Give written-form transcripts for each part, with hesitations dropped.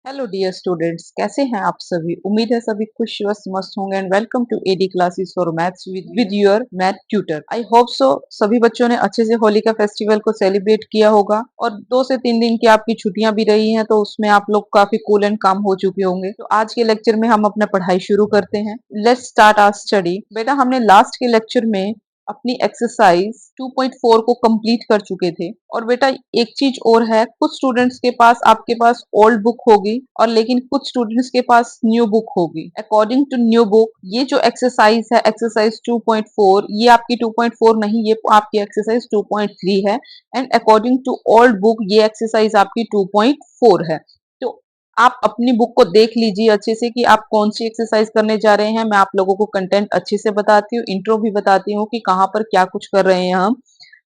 Hello dear students, कैसे हैं आप सभी। उम्मीद है सभी खुश व मस्त होंगे and welcome to AD classes for maths with your math tutor. I hope so सभी बच्चों ने अच्छे से होली का फेस्टिवल को सेलिब्रेट किया होगा और 2 से 3 दिन की आपकी छुट्टियां भी रही हैं, तो उसमें आप लोग काफी कूल एंड काम हो चुके होंगे। तो आज के लेक्चर में हम अपना पढ़ाई शुरू करते हैं। Let's start our study. बेटा, हमने लास्ट के लेक्चर में अपनी एक्सरसाइज 2.4 को कंप्लीट कर चुके थे। और बेटा एक चीज और है, कुछ स्टूडेंट्स के पास आपके पास ओल्ड बुक होगी और लेकिन कुछ स्टूडेंट्स के पास न्यू बुक होगी। अकॉर्डिंग टू न्यू बुक ये जो एक्सरसाइज है एक्सरसाइज 2.4, ये आपकी 2.4 नहीं, ये आपकी एक्सरसाइज 2.3 है। And according to old book ये एक्सरसाइज आपकी 2.4 है। तो आप अपनी बुक को देख लीजिए अच्छे से कि आप कौन सी एक्सरसाइज करने जा रहे हैं। मैं आप लोगों को कंटेंट अच्छे से बताती हूँ, इंट्रो भी बताती हूँ कि कहाँ पर क्या कुछ कर रहे हैं हम।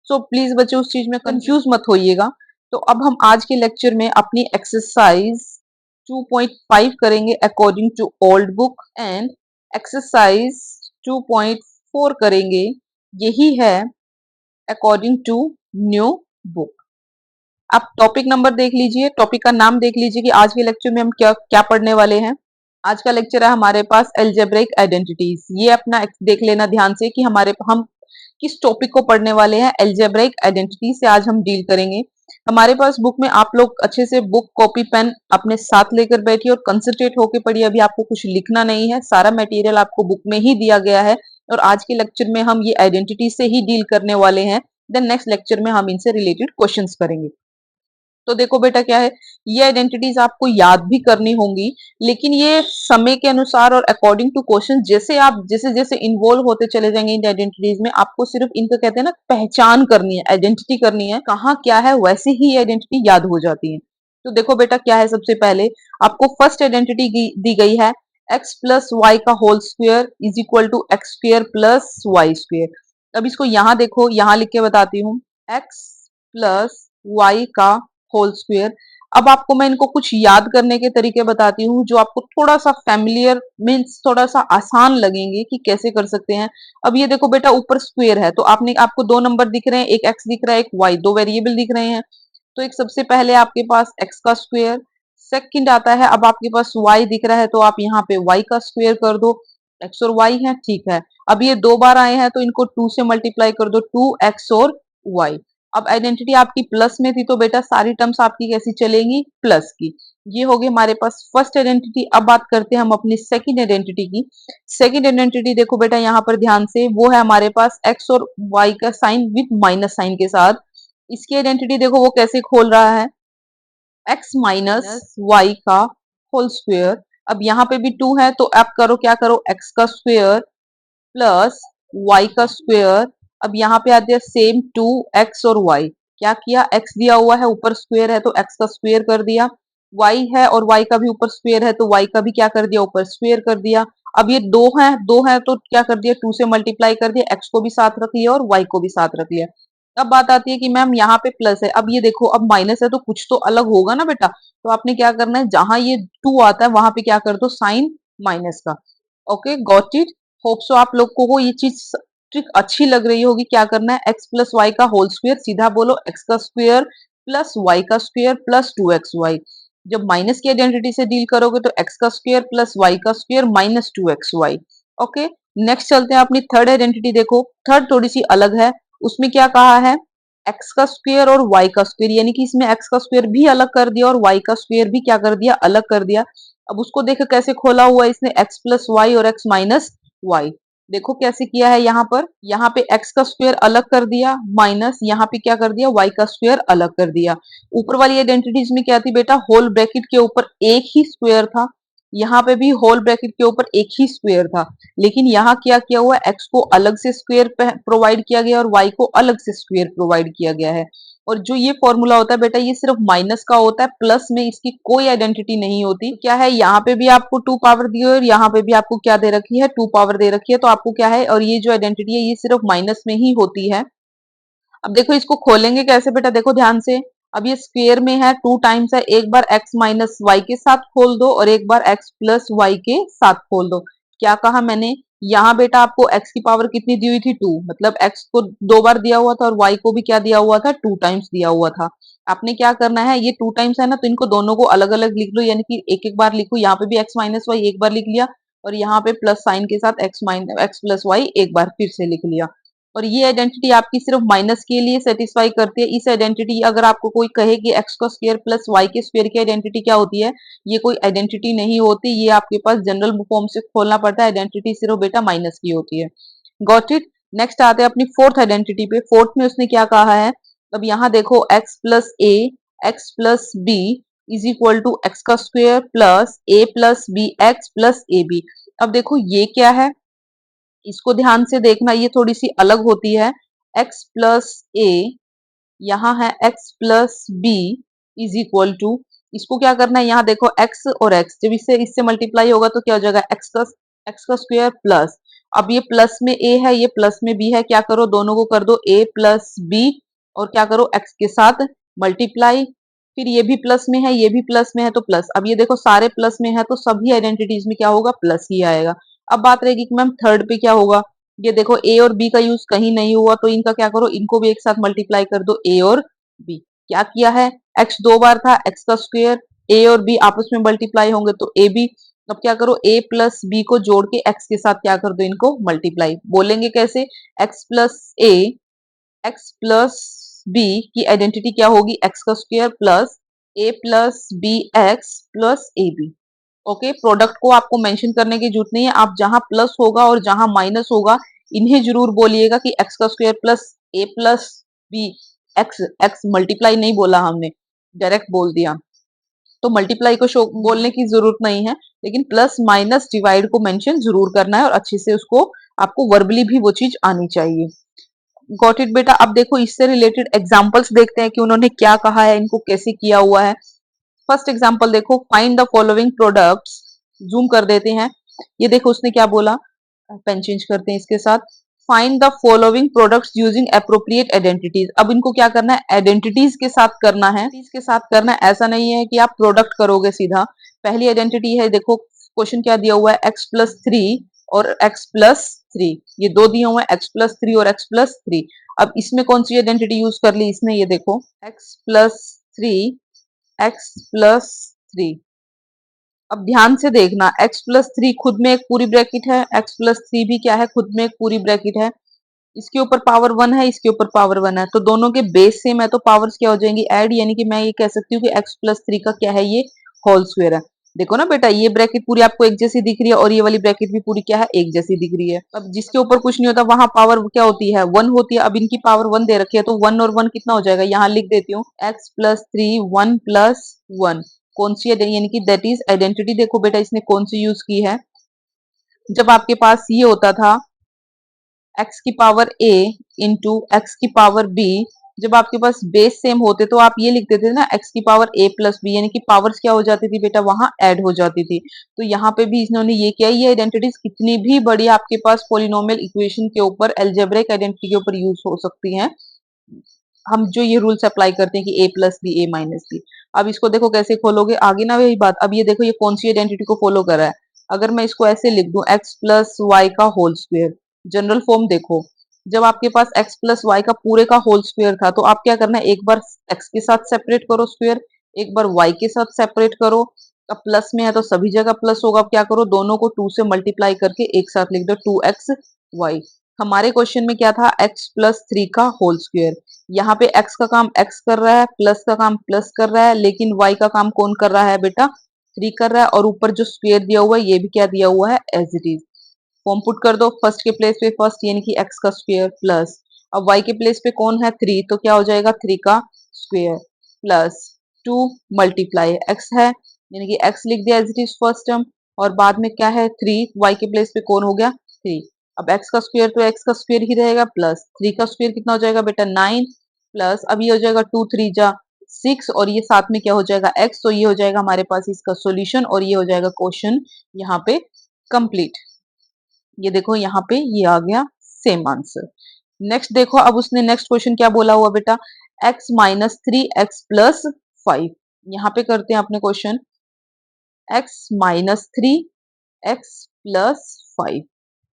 सो प्लीज बच्चों उस चीज में कंफ्यूज मत होइएगा। तो अब हम आज के लेक्चर में अपनी एक्सरसाइज 2.5 करेंगे according to old book and exercise 2.4 करेंगे, यही है अकॉर्डिंग टू न्यू बुक। आप टॉपिक नंबर देख लीजिए, टॉपिक का नाम देख लीजिए कि आज के लेक्चर में हम क्या क्या पढ़ने वाले हैं। आज का लेक्चर है हमारे पास एल्जेब्रिक आइडेंटिटीज। ये अपना देख लेना ध्यान से कि हम किस टॉपिक को पढ़ने वाले हैं। एल्जेब्रिक आइडेंटिटी से आज हम डील करेंगे। हमारे पास बुक में आप लोग अच्छे से बुक कॉपी पेन अपने साथ लेकर बैठिए और कंसंट्रेट होकर पढ़िए। अभी आपको कुछ लिखना नहीं है, सारा मटेरियल आपको बुक में ही दिया गया है और आज के लेक्चर में हम ये आइडेंटिटी से ही डील करने वाले हैं। देन नेक्स्ट लेक्चर में हम इनसे रिलेटेड क्वेश्चंस करेंगे। तो देखो बेटा क्या है, ये आइडेंटिटीज आपको याद भी करनी होंगी, लेकिन ये समय के अनुसार और अकॉर्डिंग टू क्वेश्चन जैसे आप जैसे जैसे इन्वॉल्व होते चले जाएंगे इन आइडेंटिटीज में, आपको सिर्फ इनका कहते हैं ना पहचान करनी है, आइडेंटिटी करनी है, कहाँ क्या है वैसे ही आइडेंटिटी याद हो जाती है। तो देखो बेटा क्या है, सबसे पहले आपको फर्स्ट आइडेंटिटी दी गई है एक्स प्लस वाई का whole square is equal to x square plus y square. अब इसको यहाँ देखो, यहाँ लिख के बताती हूँ, एक्स प्लस वाई का होल स्क्वायर। अब आपको मैं इनको कुछ याद करने के तरीके बताती हूँ जो आपको थोड़ा सा फैमिलियर मीन्स थोड़ा सा आसान लगेंगे कि कैसे कर सकते हैं। अब ये देखो बेटा ऊपर स्क्वायर है तो आपको 2 नंबर दिख रहे हैं, एक एक्स दिख रहा है, एक वाई, 2 वेरिएबल दिख रहे हैं। तो एक सबसे पहले आपके पास एक्स का स्क्वायर, सेकंड आता है, अब आपके पास वाई दिख रहा है तो आप यहाँ पे वाई का स्क्वायर कर दो। एक्स और वाई है, ठीक है। अब ये 2 बार आए हैं तो इनको 2 से मल्टीप्लाई कर दो, 2x और वाई। अब आइडेंटिटी आपकी प्लस में थी तो बेटा सारी टर्म्स आपकी कैसी चलेंगी, प्लस की। ये हो गई हमारे पास फर्स्ट आइडेंटिटी। अब बात करते हैं हम अपनी सेकंड आइडेंटिटी की। सेकंड आइडेंटिटी देखो बेटा यहाँ पर ध्यान से, वो है हमारे पास एक्स और वाई का साइन विद माइनस साइन के साथ। इसकी आइडेंटिटी देखो वो कैसे खोल रहा है, एक्स माइनस वाई का होल स्क्वायर। अब यहाँ पे भी 2 है तो आप करो क्या करो, एक्स का स्क्वायर प्लस वाई का स्क्वायर। अब यहाँ पे आते हैं सेम 2x और y। क्या किया, x दिया हुआ है ऊपर स्क्वायर है तो x का स्क्वायर कर दिया, y है और y का भी ऊपर स्क्वायर है तो y का भी क्या कर दिया, ऊपर स्क्वायर कर दिया। अब ये 2 है तो क्या कर दिया, 2 से मल्टीप्लाई कर दिया, x को भी साथ रख लिया और y को भी साथ रख लिया। अब बात आती है कि मैम यहाँ पे प्लस है, अब ये देखो अब माइनस है तो कुछ तो अलग होगा ना बेटा। तो आपने क्या करना है, जहां ये 2 आता है वहां पे क्या कर दो, साइन माइनस का। Okay, got it. Hope so आप लोग को ये चीज ट्रिक अच्छी लग रही होगी। क्या करना है, एक्स प्लस वाई का होल स्क्वायर, सीधा बोलो एक्स का स्क्वायर प्लस वाई का स्क्वायर प्लस 2xy। जब माइनस की आइडेंटिटी से डील करोगे तो एक्स का स्क्वायर प्लस वाई का square minus 2xy। Okay, next चलते हैं अपनी थर्ड आइडेंटिटी। देखो थर्ड थोड़ी सी अलग है, उसमें क्या कहा है, एक्स का स्क्वायर और वाई का स्क्वायर, यानी कि इसमें एक्स का स्क्वायर भी अलग कर दिया और वाई का स्क्वायर भी क्या कर दिया, अलग कर दिया। अब उसको देखो कैसे खोला हुआ है इसने, एक्स प्लस वाई और एक्स माइनस वाई। देखो कैसे किया है, यहाँ पे x का स्क्वायर अलग कर दिया माइनस यहाँ पे क्या कर दिया, y का स्क्वायर अलग कर दिया। ऊपर वाली आइडेंटिटीज में क्या थी बेटा, होल ब्रैकेट के ऊपर एक ही स्क्वायर था, यहाँ पे भी होल ब्रैकेट के ऊपर एक ही स्क्वायर था, लेकिन यहाँ क्या किया हुआ, x को अलग से स्क्वायर प्रोवाइड किया गया और y को अलग से स्क्वायर प्रोवाइड किया गया है। और जो ये फॉर्मूला होता है बेटा ये सिर्फ माइनस का होता है, प्लस में इसकी कोई आइडेंटिटी नहीं होती। क्या है, यहाँ पे भी आपको 2 पावर दी है और यहाँ पे भी आपको क्या दे रखी है, 2 पावर दे रखी है, तो आपको क्या है, और ये जो आइडेंटिटी है ये सिर्फ माइनस में ही होती है। अब देखो इसको खोलेंगे कैसे बेटा, देखो ध्यान से। अब ये स्क्वायर में है, 2 टाइम्स है, एक बार x माइनस वाई के साथ खोल दो और एक बार x प्लस वाई के साथ खोल दो। क्या कहा मैंने, यहाँ बेटा आपको x की पावर कितनी दी हुई थी 2, मतलब x को 2 बार दिया हुआ था और y को भी क्या दिया हुआ था 2 टाइम्स दिया हुआ था। आपने क्या करना है, ये 2 टाइम्स है ना, तो इनको दोनों को अलग अलग लिख लो, यानी कि एक एक बार लिखो। यहाँ पे भी x माइनस वाई एक बार लिख लिया और यहाँ पे प्लस साइन के साथ x प्लस वाई एक बार फिर से लिख लिया। और ये आइडेंटिटी आपकी सिर्फ माइनस के लिए सेटिस्फाई करती है। इस आइडेंटिटी, अगर आपको कोई कहे कि एक्स का स्क्वायर प्लस वाई के स्क्वायर की आइडेंटिटी क्या होती है, ये कोई आइडेंटिटी नहीं होती, ये आपके पास जनरल फॉर्म से खोलना पड़ता है। आइडेंटिटी सिर्फ बेटा माइनस की होती है। Got it. नेक्स्ट आते हैं अपनी फोर्थ आइडेंटिटी पे। फोर्थ में उसने क्या कहा है, अब यहाँ देखो x plus A x plus B is equal to x का स्क्वायर प्लस ए प्लस बी एक्स प्लस ए बी। अब देखो ये क्या है, इसको ध्यान से देखना, ये थोड़ी सी अलग होती है। x प्लस ए, यहाँ है x plus B is equal to, इसको क्या करना है, यहाँ देखो x और x जब इससे इससे मल्टीप्लाई होगा तो क्या हो जाएगा, x का स्क्वायर प्लस, अब ये प्लस में a है ये प्लस में b है, क्या करो दोनों को कर दो a प्लस b और क्या करो x के साथ मल्टीप्लाई। फिर ये भी प्लस में है ये भी प्लस में है तो प्लस, अब ये देखो सारे प्लस में है तो सभी आइडेंटिटीज में क्या होगा, प्लस ही आएगा। अब बात रहेगी कि मैम थर्ड पे क्या होगा, ये देखो ए और बी का यूज कहीं नहीं हुआ तो इनका क्या करो, इनको भी एक साथ मल्टीप्लाई कर दो ए और बी। क्या किया है, एक्स 2 बार था, एक्स का स्क्वायर, ए और बी आपस में मल्टीप्लाई होंगे तो ए बी। अब क्या करो, ए प्लस बी को जोड़ के एक्स के साथ क्या कर दो, इनको मल्टीप्लाई। बोलेंगे कैसे, एक्स प्लस ए एक्स प्लस बी की आइडेंटिटी क्या होगी, एक्स का स्क्वायर प्लस ए प्लस बी एक्स प्लस ए बी। ओके, प्रोडक्ट को आपको मेंशन करने की जरूरत नहीं है, आप जहां प्लस होगा और जहां माइनस होगा इन्हें जरूर बोलिएगा कि एक्स का स्क्वायर प्लस ए plus B x, x multiply नहीं बोला हमने, डायरेक्ट बोल दिया, तो मल्टीप्लाई को शो बोलने की जरूरत नहीं है, लेकिन प्लस माइनस डिवाइड को मेंशन जरूर करना है और अच्छे से उसको आपको वर्बली भी वो चीज आनी चाहिए। गॉट इट बेटा। अब देखो इससे रिलेटेड एग्जांपल्स देखते हैं कि उन्होंने क्या कहा है, इनको कैसे किया हुआ है। फर्स्ट एग्जांपल देखो, find the following products, zoom कर देते हैं। ये देखो उसने क्या बोला, पेन चेंज करते हैं इसके साथ। Find the following products using appropriate identities. अब इनको क्या करना है, आइडेंटिटीज के साथ करना है, इसके साथ करना है, ऐसा नहीं है कि आप प्रोडक्ट करोगे सीधा। पहली आइडेंटिटी है, देखो क्वेश्चन क्या दिया हुआ है, एक्स प्लस थ्री और एक्स प्लस थ्री, ये दो दिए हुए हैं, एक्स प्लस थ्री और एक्स प्लस थ्री। अब इसमें कौन सी आइडेंटिटी यूज कर ली इसने, ये देखो x plus three x plus three. अब ध्यान से देखना, x प्लस थ्री खुद में एक पूरी ब्रैकेट है, x प्लस थ्री भी क्या है, खुद में एक पूरी ब्रैकेट है। इसके ऊपर पावर 1 है, इसके ऊपर पावर 1 है, तो दोनों के बेस सेम है तो पावर्स क्या हो जाएंगी, ऐड, यानी कि मैं ये कह सकती हूँ कि x प्लस थ्री का क्या है, ये होल स्क्वायर है। देखो ना बेटा, ये ब्रैकेट पूरी आपको एक जैसी दिख रही है और ये वाली ब्रैकेट भी पूरी क्या है, एक जैसी दिख रही है। अब जिसके ऊपर कुछ नहीं होता वहां पावर क्या होती है, 1 होती है। अब इनकी पावर 1 दे रखी है तो 1 और 1 कितना हो जाएगा, यहाँ लिख देती हूँ, x प्लस थ्री 1 प्लस 1। कौन सी यानी कि दैट इज आइडेंटिटी। देखो बेटा इसने कौन सी यूज की है, जब आपके पास ये होता था x की पावर a इंटू एक्स की पावर b, जब आपके पास बेस सेम होते तो आप ये लिख देते थे ना, x की पावर a प्लस बी, यानी कि पावर्स क्या हो जाती थी बेटा, वहां ऐड हो जाती थी। तो यहाँ पे भी इन्होंने ये किया, ये आइडेंटिटीज कितनी भी बड़ी आपके पास पोलिनोमियल इक्वेशन के ऊपर, एल्जेब्रिक आइडेंटिटी के ऊपर यूज हो सकती हैं। हम जो ये रूल्स अप्लाई करते हैं कि a plus b a minus b. अब इसको देखो कैसे खोलोगे, आगे ना वही बात। अब ये देखो ये कौन सी आइडेंटिटी को फॉलो कर रहा है, अगर मैं इसको ऐसे लिख दूं, x प्लस वाई का होल स्क्वायर, जनरल फॉर्म देखो, जब आपके पास x प्लस वाई का पूरे का होल स्क्वायर था तो आप क्या करना है, एक बार x के साथ सेपरेट करो स्क्वायर, एक बार y के साथ सेपरेट करो। अब प्लस में है तो सभी जगह प्लस होगा, अब क्या करो, दोनों को 2 से मल्टीप्लाई करके एक साथ लिख दो, 2xy। हमारे क्वेश्चन में क्या था, x प्लस थ्री का होल स्क्वायर। यहाँ पे x का काम x कर रहा है, प्लस का काम प्लस कर रहा है, लेकिन y का काम कौन कर रहा है बेटा, 3 कर रहा है। और ऊपर जो स्क्वायर दिया हुआ है ये भी क्या दिया हुआ है, as it is. Form put कर दो, फर्स्ट के प्लेस पे फर्स्ट यानी कि x का स्क्वायर प्लस, अब y के प्लेस पे कौन है 3, तो क्या हो जाएगा 3 का स्क्वायर प्लस 2 मल्टीप्लाई x है, यानी कि x लिख दिया as it is first term, और बाद में क्या है 3, y के प्लेस पे कौन हो गया 3। अब x का स्क्वायर तो x का स्क्वायर ही रहेगा, प्लस 3 का स्क्वायर कितना हो जाएगा बेटा 9, प्लस अब ये हो जाएगा 2 3 जा 6 और ये साथ में क्या हो जाएगा x, तो ये हो जाएगा हमारे पास इसका सॉल्यूशन और ये हो जाएगा क्वेश्चन यहाँ पे कंप्लीट। ये देखो यहाँ पे ये आ गया सेम आंसर। नेक्स्ट देखो, अब उसने नेक्स्ट क्वेश्चन क्या बोला हुआ बेटा, x minus three x plus five. यहाँ पे करते हैं अपने question, x minus three x plus five.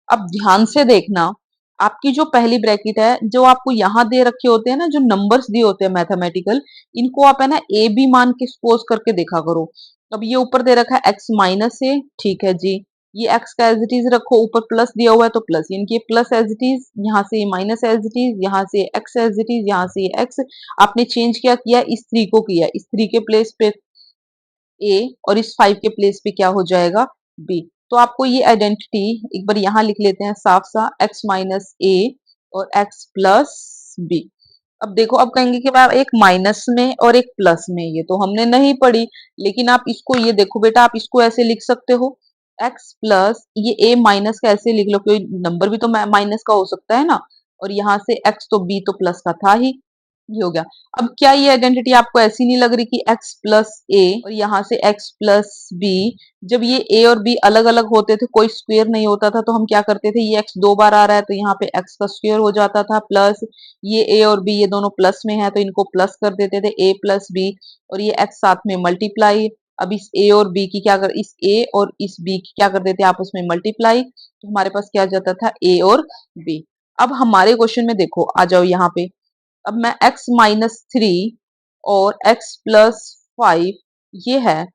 अब ध्यान से देखना, आपकी जो पहली ब्रैकेट है, जो आपको यहाँ दे रखे होते हैं ना, जो नंबर्स दिए होते हैं मैथमेटिकल, इनको आप है ना ए बी मान के सपोज करके देखा करो। अब ये ऊपर दे रखा है एक्स माइनस ए, ठीक है जी। ये एक्स का एज इट इज रखो, ऊपर प्लस दिया हुआ है तो प्लस, यानी कि ये प्लस एज इट इज, यहाँ से माइनस एज इट इज, यहाँ से एक्स एज इट इज, यहाँ से एक्स। आपने चेंज क्या किया, इस थ्री को किया, इस थ्री के प्लेस पे ए और इस 5 के प्लेस पे क्या हो जाएगा, बी। तो आपको ये आइडेंटिटी एक बार यहाँ लिख लेते हैं साफ सा, एक्स माइनस ए और एक्स प्लस बी। अब देखो, अब कहेंगे कि मैम एक माइनस में और एक प्लस में, ये तो हमने नहीं पढ़ी, लेकिन आप इसको ये देखो बेटा, आप इसको ऐसे लिख सकते हो, एक्स प्लस ये ए माइनस का ऐसे लिख लो, कोई नंबर भी तो माइनस का हो सकता है ना, और यहाँ से एक्स तो बी तो प्लस का था ही, ये हो गया। अब क्या ये आइडेंटिटी आपको ऐसी नहीं लग रही कि x प्लस ए और यहाँ से x प्लस बी, जब ये a और b अलग अलग होते थे, कोई स्क्वायर नहीं होता था, तो हम क्या करते थे, ये x दो बार आ रहा है तो यहाँ पे x का स्क्वायर हो जाता था, प्लस ये a और b ये दोनों प्लस में है तो इनको प्लस कर देते थे, a प्लस b, और ये x साथ में मल्टीप्लाई। अब इस a और b की क्या कर, इस a और इस b की क्या कर देते आपस में मल्टीप्लाई, तो हमारे पास क्या आ जाता था, a और b। अब हमारे क्वेश्चन में देखो, आ जाओ यहाँ पे, अब मैं x माइनस थ्री और x प्लस फाइव ये है,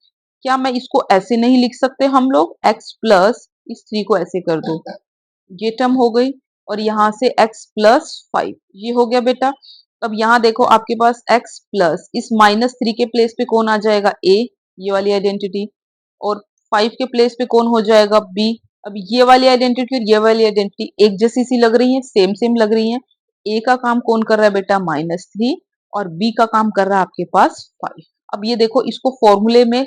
क्या मैं इसको ऐसे नहीं लिख सकते हम लोग, x प्लस इस थ्री को ऐसे कर दो, ये टर्म हो गई, और यहाँ से x प्लस फाइव ये हो गया बेटा। अब यहाँ देखो आपके पास x प्लस इस माइनस थ्री के प्लेस पे कौन आ जाएगा, a, ये वाली आइडेंटिटी, और फाइव के प्लेस पे कौन हो जाएगा, b। अब ये वाली आइडेंटिटी और ये वाली आइडेंटिटी एक जैसी सी लग रही है, सेम सेम लग रही है। a का काम कौन कर रहा है बेटा, माइनस थ्री, और b का काम कर रहा है आपके पास फाइव। अब ये देखो, इसको फॉर्मूले में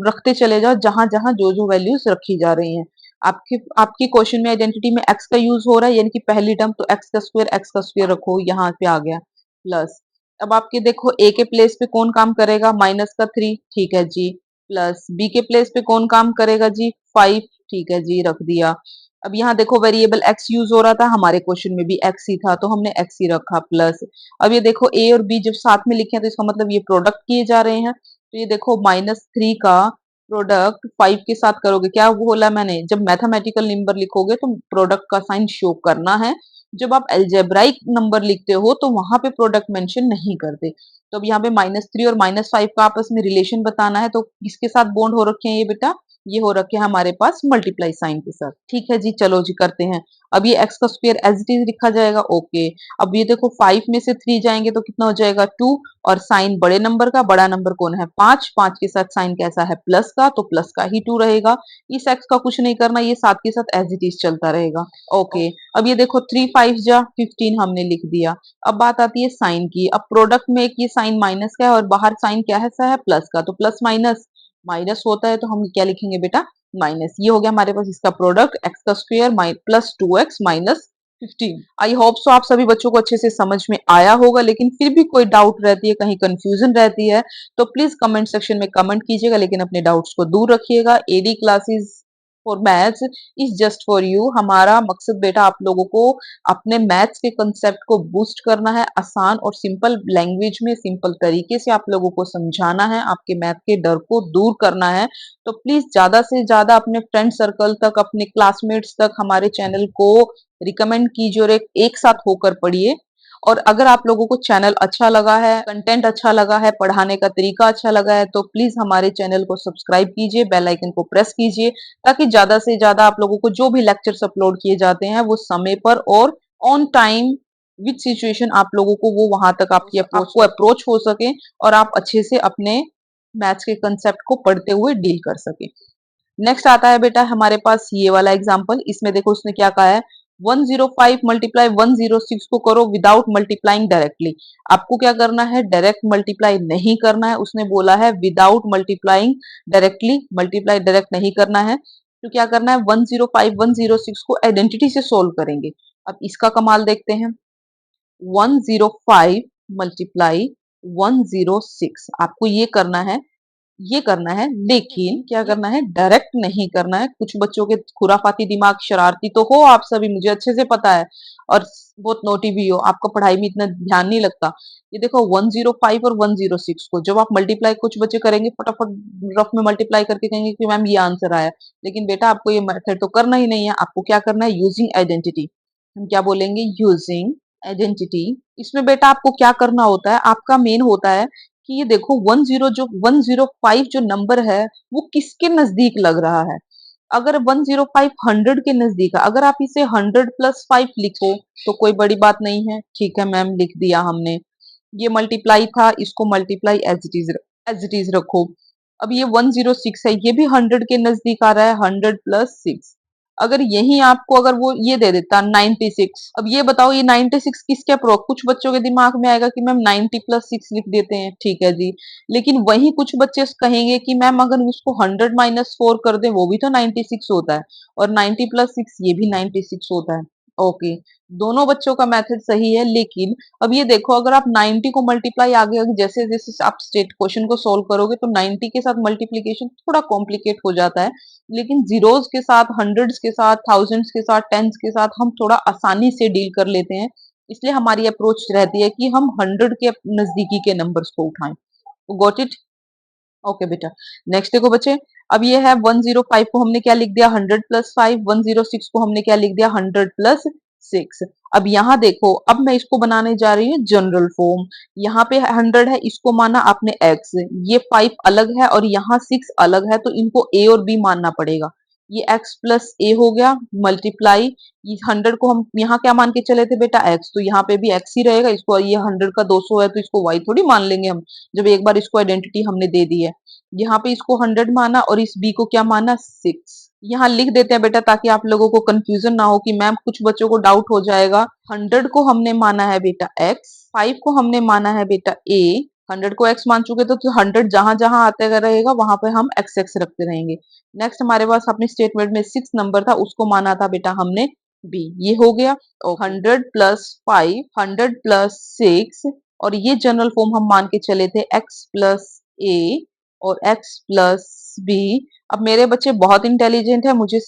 रखते चले जाओ, जहां जहां जो जो वैल्यूज रखी जा रही हैं। आपके आपके क्वेश्चन में आइडेंटिटी में x का यूज हो रहा है, यानी कि पहली टर्म, तो x का स्क्वायर रखो, यहाँ पे आ गया प्लस। अब आपके देखो a के प्लेस पे कौन काम करेगा, माइनस का थ्री, ठीक है जी, प्लस b के प्लेस पे कौन काम करेगा जी, फाइव, ठीक है जी, रख दिया। अब यहाँ देखो वेरिएबल x यूज हो रहा था, हमारे क्वेश्चन में भी x ही था तो हमने x ही रखा, प्लस। अब ये देखो a और b जब साथ में लिखे हैं तो इसका मतलब ये प्रोडक्ट किए जा रहे हैं, तो ये देखो माइनस थ्री का प्रोडक्ट फाइव के साथ करोगे, क्या बोला मैंने, जब मैथमेटिकल नंबर लिखोगे तो प्रोडक्ट का साइन शो करना है, जब आप एल्जेब्राइक नंबर लिखते हो तो वहां पे प्रोडक्ट मेंशन नहीं करते। तो अब यहाँ पे माइनस थ्री और माइनस फाइव का आपस में रिलेशन बताना है, तो किसके साथ बॉन्ड हो रखे हैं ये बेटा, ये हो रखे हैं हमारे पास मल्टीप्लाई साइन के साथ, ठीक है जी। चलो जी करते हैं। अब ये एक्स का स्क्वायर एज इट इज लिखा जाएगा, ओके। अब ये देखो फाइव में से थ्री जाएंगे तो कितना हो जाएगा, टू, और साइन बड़े नंबर का, बड़ा नंबर कौन है, पांच, पांच के साथ साइन कैसा है, प्लस का, तो प्लस का ही टू रहेगा। इस एक्स का कुछ नहीं करना, ये साथ के साथ एज इट इज चलता रहेगा, ओके। अब ये देखो थ्री फाइव जा 15 हमने लिख दिया। अब बात आती है साइन की, अब प्रोडक्ट में एक ये साइन माइनस का है और बाहर साइन क्या है, सा है प्लस का, तो प्लस माइनस माइनस होता है तो हम क्या लिखेंगे बेटा, माइनस। ये हो गया हमारे पास इसका प्रोडक्ट, एक्स का square plus two x minus 15। आई होप सो आप सभी बच्चों को अच्छे से समझ में आया होगा, लेकिन फिर भी कोई डाउट रहती है, कहीं कंफ्यूजन रहती है, तो प्लीज कमेंट सेक्शन में कमेंट कीजिएगा, लेकिन अपने डाउट्स को दूर रखिएगा। AD classes for maths is just for you. हमारा मकसद बेटा आप लोगों को अपने मैथ्स के कंसेप्ट को बूस्ट करना है, आसान और सिंपल लैंग्वेज में, सिंपल तरीके से आप लोगों को समझाना है, आपके मैथ के डर को दूर करना है। तो प्लीज ज्यादा से ज्यादा अपने फ्रेंड सर्कल तक, अपने क्लासमेट्स तक हमारे चैनल को रिकमेंड कीजिए और एक साथ होकर पढ़िए। और अगर आप लोगों को चैनल अच्छा लगा है, कंटेंट अच्छा लगा है, पढ़ाने का तरीका अच्छा लगा है, तो प्लीज हमारे चैनल को सब्सक्राइब कीजिए, बेल आइकन को प्रेस कीजिए, ताकि ज्यादा से ज्यादा आप लोगों को जो भी लेक्चर्स अपलोड किए जाते हैं वो समय पर और ऑन टाइम विद सिचुएशन आप लोगों को वो वहां तक आपको अप्रोच हो सके, और आप अच्छे से अपने मैथ्स के कंसेप्ट को पढ़ते हुए डील कर सके। नेक्स्ट आता है बेटा हमारे पास ये वाला एग्जाम्पल, इसमें देखो उसने क्या कहा है, 105 मल्टीप्लाई 106 को करो विदाउट मल्टीप्लाइंग डायरेक्टली। आपको क्या करना है, डायरेक्ट मल्टीप्लाई नहीं करना है, उसने बोला है without multiplying directly, multiply direct नहीं करना है। तो क्या करना है, 105 106 को आइडेंटिटी से सोल्व करेंगे। अब इसका कमाल देखते हैं, 105 मल्टीप्लाई 106 आपको ये करना है, ये करना है, लेकिन क्या करना है, डायरेक्ट नहीं करना है। कुछ बच्चों के खुराफाती दिमाग, शरारती तो हो आप सभी, मुझे अच्छे से पता है, और बहुत नोटी भी हो, आपका पढ़ाई में इतना ध्यान नहीं लगता। ये देखो 105 और 106 को जब आप मल्टीप्लाई, कुछ बच्चे करेंगे फटाफट रफ में मल्टीप्लाई करके कहेंगे कि मैम ये आंसर आया, लेकिन बेटा आपको ये मेथड तो करना ही नहीं है। आपको क्या करना है, यूजिंग आइडेंटिटी। हम क्या बोलेंगे, यूजिंग आइडेंटिटी। इसमें बेटा आपको क्या करना होता है, आपका मेन होता है कि ये देखो 105 जो नंबर है वो किसके नजदीक लग रहा है। अगर 105 100 के नजदीक है, अगर आप इसे 100 प्लस 5 लिखो तो कोई बड़ी बात नहीं है, ठीक है मैम लिख दिया हमने। ये मल्टीप्लाई था, इसको मल्टीप्लाई एज इट इज रखो। अब ये 106 है, ये भी 100 के नजदीक आ रहा है, 100 प्लस 6। अगर यही आपको अगर वो ये दे देता 96, अब ये बताओ ये 96 किसके प्रो, कुछ बच्चों के दिमाग में आएगा कि मैम 90 प्लस 6 लिख देते हैं, ठीक है जी। लेकिन वही कुछ बच्चे कहेंगे कि मैम अगर उसको 100 माइनस 4 कर दे वो भी तो 96 होता है, और 90 प्लस 6 ये भी 96 होता है। ओके, दोनों बच्चों का मेथड सही है, लेकिन अब ये देखो अगर आप 90 को मल्टीप्लाई आगे आगे जैसे जैसे आप स्टेट क्वेश्चन को सोल्व करोगे तो 90 के साथ मल्टीप्लीकेशन थोड़ा कॉम्प्लिकेट हो जाता है, लेकिन जीरोस के साथ, हंड्रेड्स के साथ, थाउजेंड्स के साथ, टेंस के साथ हम थोड़ा आसानी से डील कर लेते हैं। इसलिए हमारी अप्रोच रहती है कि हम 100 के नजदीकी के नंबर्स को उठाएं। Got it? ओके बेटा, नेक्स्ट देखो बच्चे, अब ये है 105 को हमने क्या लिख दिया, 100 प्लस 5, 106 को हमने क्या लिख दिया, 100 प्लस 6। अब यहाँ देखो, अब मैं इसको बनाने जा रही हूँ जनरल फॉर्म। यहाँ पे 100 है, इसको माना आपने x, ये 5 अलग है और यहाँ 6 अलग है, तो इनको a और b मानना पड़ेगा। ये x प्लस a हो गया, मल्टीप्लाई, ये 100 को हम यहाँ क्या मान के चले थे बेटा, x, तो यहाँ पे भी x ही रहेगा। इसको ये 100 का 200 है तो इसको y थोड़ी मान लेंगे हम, जब एक बार इसको आइडेंटिटी हमने दे दी है। यहाँ पे इसको 100 माना और इस b को क्या माना, 6। यहाँ लिख देते हैं बेटा ताकि आप लोगों को कंफ्यूजन ना हो कि मैम, कुछ बच्चों को डाउट हो जाएगा। 100 को हमने माना है बेटा x, 5 को हमने माना है बेटा a, 100 को x मान चुके तो 100 जहां जहां आते रहेगा वहां पे हम x x रखते रहेंगे। नेक्स्ट हमारे पास अपने स्टेटमेंट में 6 नंबर था, उसको माना था बेटा हमने b, ये हो गया। और 100 प्लस 5, 100 प्लस 6, और ये जनरल फॉर्म हम मान के चले थे x प्लस a और x प्लस b। अब मेरे बच्चे बहुत इंटेलिजेंट है, मुझे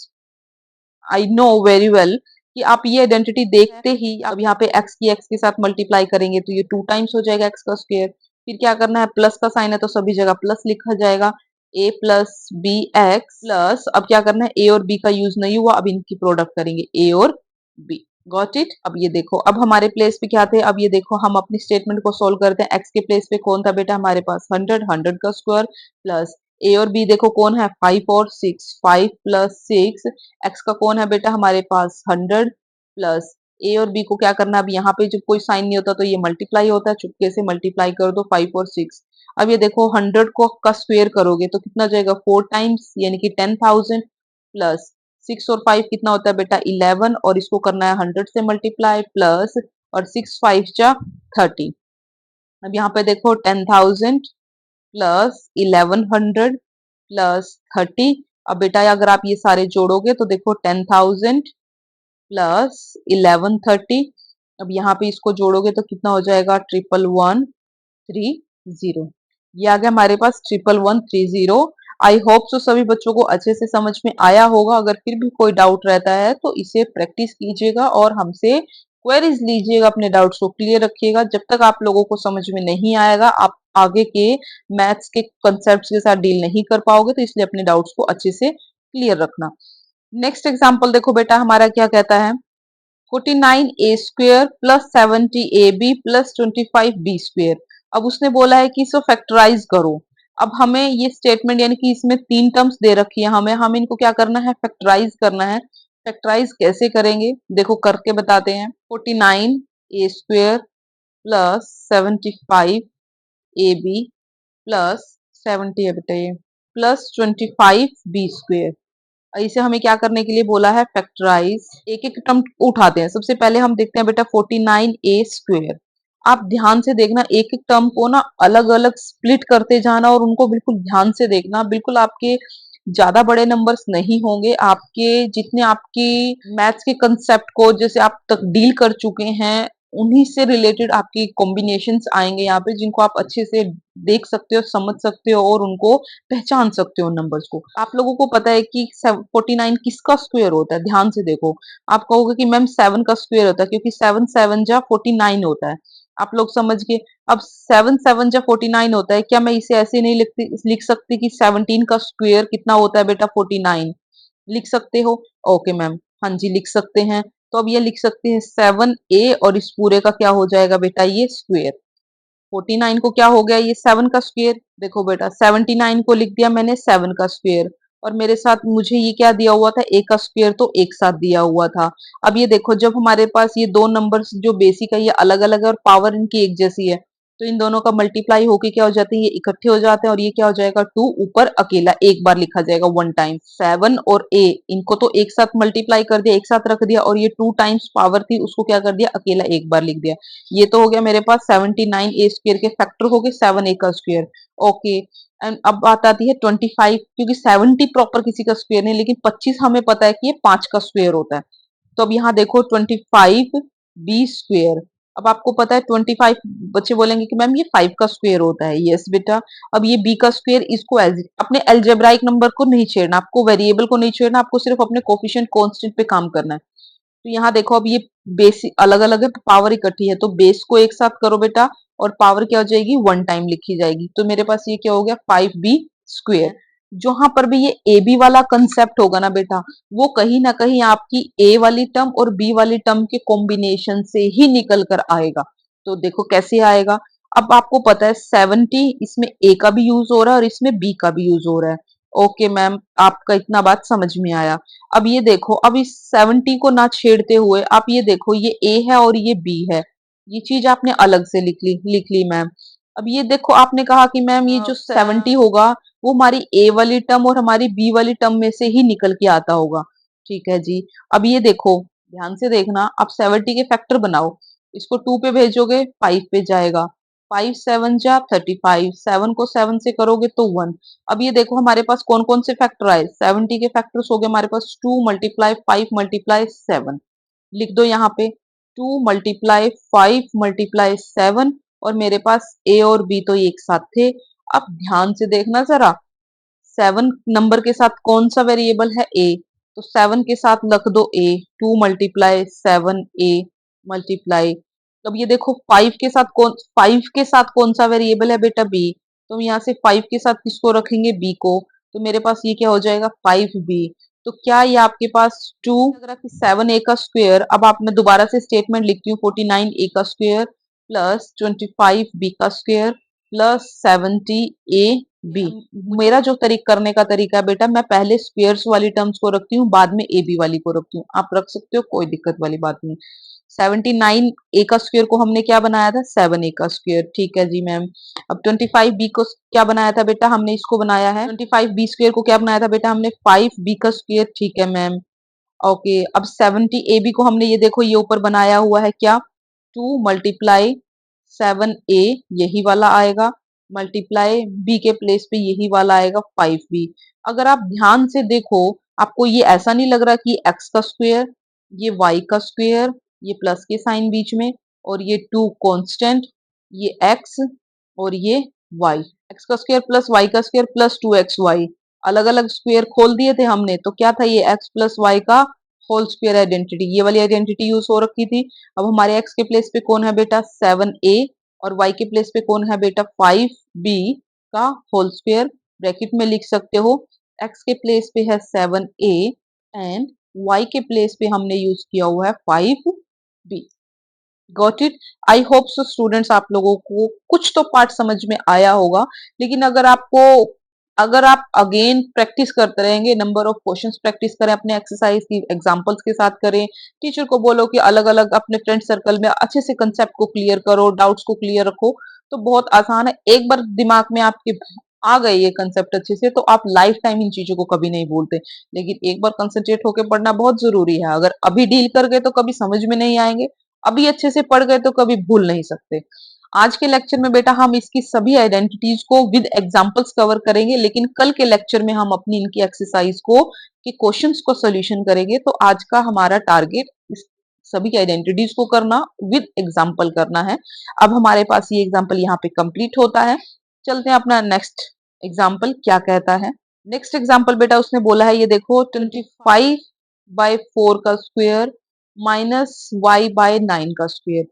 आई नो वेरी वेल कि आप ये आइडेंटिटी देखते ही अब यहाँ पे x की x के साथ मल्टीप्लाई करेंगे तो ये 2 टाइम्स हो जाएगा x का स्क्वायर। फिर क्या करना है, प्लस का साइन है तो सभी जगह प्लस लिखा जाएगा, a plus B x plus, अब क्या करना है, a और b का यूज नहीं हुआ, अब इनकी प्रोडक्ट करेंगे a और b। Got it? अब ये देखो, अब हमारे प्लेस पे क्या थे, अब ये देखो हम अपनी स्टेटमेंट को सोल्व करते हैं। x के प्लेस पे कौन था बेटा हमारे पास, 100, 100 का स्क्वायर प्लस a और b देखो कौन है, 5 और 6, 5 प्लस 6, x का कौन है बेटा हमारे पास, 100 प्लस a और b को क्या करना है, अब यहाँ पे जब कोई साइन नहीं होता तो ये मल्टीप्लाई होता है, चुपके से मल्टीप्लाई कर दो 5 और 6। अब ये देखो 100 को का स्क्वायर करोगे तो कितना हो जाएगा, 4 टाइम्स यानी कि 10,000 प्लस 6 और 5 कितना होता है बेटा 11, और इसको करना है 100 से मल्टीप्लाई प्लस, और 6 5 जा 30। अब यहाँ पे देखो 10,000 प्लस 1100 प्लस 30। अब बेटा अगर आप ये सारे जोड़ोगे तो देखो 10,000 प्लस 1130। अब यहाँ पे इसको जोड़ोगे तो कितना हो जाएगा, 11,130। ये आ गया हमारे पास 11,130। आई होप सो सभी बच्चों को अच्छे से समझ में आया होगा। अगर फिर भी कोई डाउट रहता है तो इसे प्रैक्टिस कीजिएगा और हमसे क्वेरीज लीजिएगा, अपने डाउट्स को क्लियर रखिएगा। जब तक आप लोगों को समझ में नहीं आएगा आप आगे के मैथ्स के कंसेप्ट के साथ डील नहीं कर पाओगे, तो इसलिए अपने डाउट्स को अच्छे से क्लियर रखना। नेक्स्ट एग्जाम्पल देखो बेटा हमारा क्या कहता है, 49a² plus 70ab plus 25b²। अब उसने बोला है कि इसको फैक्टराइज करो। अब हमें ये स्टेटमेंट यानी कि इसमें 3 टर्म्स दे रखी है, हमें इनको क्या करना है, फैक्टराइज करना है। फैक्टराइज कैसे करेंगे देखो करके बताते हैं। 49a² प्लस 75ab प्लस 70 है बेटा ये, प्लस 25b²। इसे हमें क्या करने के लिए बोला है, फैक्टराइज। एक एक टर्म उठाते हैं। सबसे पहले हम देखते हैं बेटा 49a²। आप ध्यान से देखना, एक एक टर्म को ना अलग अलग स्प्लिट करते जाना और उनको बिल्कुल ध्यान से देखना। बिल्कुल आपके ज्यादा बड़े नंबर्स नहीं होंगे, आपके जितने आपकी मैथ्स के कंसेप्ट को जैसे आप तक डील कर चुके हैं उन्हीं से रिलेटेड आपकी कॉम्बिनेशंस आएंगे यहाँ पे, जिनको आप अच्छे से देख सकते हो, समझ सकते हो और उनको पहचान सकते हो नंबर्स को। आप लोगों को पता है कि 49 किसका स्क्वायर होता है? ध्यान से देखो। आप कहोगे कि मैम 7 का स्क्वायर होता है, क्योंकि 7 7 जा 49 होता है। आप लोग समझ गए। अब 7 7 जा 49 होता है, क्या मैं इसे ऐसे नहीं लिख सकती कि 17 का स्क्वायर कितना होता है बेटा? 49। लिख सकते हो? ओके मैम, हाँ जी लिख सकते हैं। तो अब ये लिख सकते हैं 7a, और इस पूरे का क्या हो जाएगा बेटा? ये स्क्वायर। 49 को क्या हो गया? ये 7 का स्क्वायर। देखो बेटा, 79 को लिख दिया मैंने 7 का स्क्वायर, और मेरे साथ मुझे ये क्या दिया हुआ था? a का स्क्वायर, तो एक साथ दिया हुआ था। अब ये देखो, जब हमारे पास ये दो नंबर्स जो बेसिक है ये अलग अलग है और पावर इनकी एक जैसी है, तो इन दोनों का मल्टीप्लाई होके क्या हो जाते हैं? ये इकट्ठे हो जाते हैं, और ये क्या हो जाएगा? 2 ऊपर अकेला एक बार लिखा जाएगा, वन टाइम। 7 और a, इनको तो एक साथ मल्टीप्लाई कर दिया, एक साथ रख दिया, और ये 2 टाइम्स पावर थी उसको क्या कर दिया? अकेला एक बार लिख दिया। ये तो हो गया मेरे पास 79a स्क्वायर के फैक्टर हो गए 7a का स्क्वायर। ओके। एंड अब बात आती है 25, क्योंकि 70 प्रॉपर किसी का स्क्वायर नहीं, लेकिन 25 हमें पता है कि ये 5 का स्क्वायर होता है। तो अब यहाँ देखो 25b स्क्वायर। अब आपको पता है 25, बच्चे बोलेंगे कि मैम ये 5 का स्क्वायर होता है। यस बेटा। अब ये b का स्क्वायर, इसको अपने एल्जेब्राइक नंबर को नहीं छेड़ना, आपको वेरिएबल को नहीं छेड़ना, आपको सिर्फ अपने कोफिशिएंट कांस्टेंट पे काम करना है। तो यहाँ देखो, अब ये बेस अलग अलग है तो पावर इकट्ठी है, तो बेस को एक साथ करो बेटा, और पावर क्या हो जाएगी? वन टाइम लिखी जाएगी। तो मेरे पास ये क्या हो गया? 5b square. जहां पर भी ये ए बी वाला कंसेप्ट होगा ना बेटा, वो कहीं ना कहीं आपकी ए वाली टर्म और बी वाली टर्म के कॉम्बिनेशन से ही निकल कर आएगा। तो देखो कैसे आएगा। अब आपको पता है 70 इसमें ए का भी यूज हो रहा है और इसमें बी का भी यूज हो रहा है। ओके मैम, आपका इतना बात समझ में आया। अब ये देखो, अब इस 70 को ना छेड़ते हुए आप ये देखो, ये ए है और ये बी है। ये चीज आपने अलग से लिख ली मैम। अब ये देखो, आपने कहा कि मैम ये जो 70 होगा वो हमारी ए वाली टर्म और हमारी बी वाली टर्म में से ही निकल के आता होगा। ठीक है जी। अब ये देखो, ध्यान से देखना, आप 70 के फैक्टर बनाओ। इसको 2 पे भेजोगे 5 पे जाएगा। 5 7 जा 35, 7 को 7 से करोगे तो 1। अब ये देखो हमारे पास कौन कौन से फैक्टर आए? 70 के फैक्टर्स हो गए हमारे पास 2 मल्टीप्लाई 5 मल्टीप्लाई 7। लिख दो यहाँ पे 2 मल्टीप्लाई 5 मल्टीप्लाई 7, और मेरे पास ए और बी तो एक साथ थे। अब ध्यान से देखना जरा, 7 नंबर के साथ कौन सा वेरिएबल है? ए। तो 7 के साथ रख दो ए। 2 मल्टीप्लाई 7 ए मल्टीप्लाई। अब ये देखो 5 के साथ कौन सा वेरिएबल है बेटा? बी। तो हम यहाँ से 5 के साथ किसको रखेंगे? बी को। तो मेरे पास ये क्या हो जाएगा? 5b। तो क्या ये आपके पास 2 लग रहा कि 7a का स्क्वायर। अब आप, मैं दोबारा से स्टेटमेंट लिखती हूँ, 49a का स्क्वायर प्लस 25b का स्क्वायर प्लस 70ab। मेरा जो करने का तरीका है बेटा, मैं पहले स्क्वेयर्स वाली टर्म्स को रखती हूँ, बाद में ए बी वाली को रखती हूँ। आप रख सकते हो, कोई दिक्कत वाली बात नहीं। 79 ए का स्क्वायर को हमने क्या बनाया था? 7a का स्क्वायर। ठीक है जी मैम। अब 25b को क्या बनाया था बेटा? हमने इसको बनाया है 25b स्क्वायर को क्या बनाया था बेटा? हमने 5b का स्क्वायर। ठीक है मैम। ओके। अब 70ab को हमने ये देखो ये ऊपर बनाया हुआ है क्या? 2 मल्टीप्लाई 7a, यही वाला आएगा, मल्टीप्लाई b के प्लेस पे यही वाला आएगा 5b। अगर आप ध्यान से देखो, आपको ये ऐसा नहीं लग रहा कि x का स्क्वायर, ये y का स्क्वायर, ये प्लस के साइन बीच में, और ये 2 कांस्टेंट, ये x और ये y। x का स्क्वायर प्लस y का स्क्वायर प्लस 2xy। अलग अलग स्क्वायर खोल दिए थे हमने, तो क्या था? ये x प्लस y का होल स्क्वायर आइडेंटिटी, ये वाली आइडेंटिटी यूज हो रखी थी। अब हमारे x के प्लेस पे कौन है बेटा? 7a, और y के प्लेस पे कौन है बेटा? 5b का होल स्क्वायर। ब्रैकेट में लिख सकते हो, x के प्लेस पे है 7a एंड y के प्लेस पे हमने यूज किया हुआ है 5b। Got it. I hope so students, आप लोगों को कुछ तो पार्ट समझ में आया होगा। लेकिन अगर आप अगेन प्रैक्टिस करते रहेंगे, नंबर ऑफ क्वेश्चंस प्रैक्टिस करें, अपने एक्सरसाइज की एग्जांपल्स के साथ करें, टीचर को बोलो कि अलग अलग अपने फ्रेंड सर्कल में अच्छे से कंसेप्ट को क्लियर करो, डाउट्स को क्लियर रखो, तो बहुत आसान है। एक बार दिमाग में आपके आ गए ये कंसेप्ट अच्छे से, तो आप लाइफ टाइम इन चीजों को कभी नहीं भूलते। लेकिन एक बार कंसंट्रेट होकर पढ़ना बहुत जरूरी है। अगर अभी डील कर गए तो कभी समझ में नहीं आएंगे, अभी अच्छे से पढ़ गए तो कभी भूल नहीं सकते। आज के लेक्चर में बेटा हम इसकी सभी आइडेंटिटीज को विद एग्जांपल्स कवर करेंगे, लेकिन कल के लेक्चर में हम अपनी इनकी एक्सरसाइज को के क्वेश्चंस को सॉल्यूशन करेंगे। तो आज का हमारा टारगेट सभी आइडेंटिटीज को करना, विद एग्जाम्पल करना है। अब हमारे पास ये एग्जाम्पल यहाँ पे कंप्लीट होता है। चलते हैं अपना नेक्स्ट एग्जाम्पल क्या कहता है। नेक्स्ट एग्जाम्पल बेटा उसने बोला है, ये देखो 25/4 का स्क्वायर माइनस y/9 का स्क्वायर।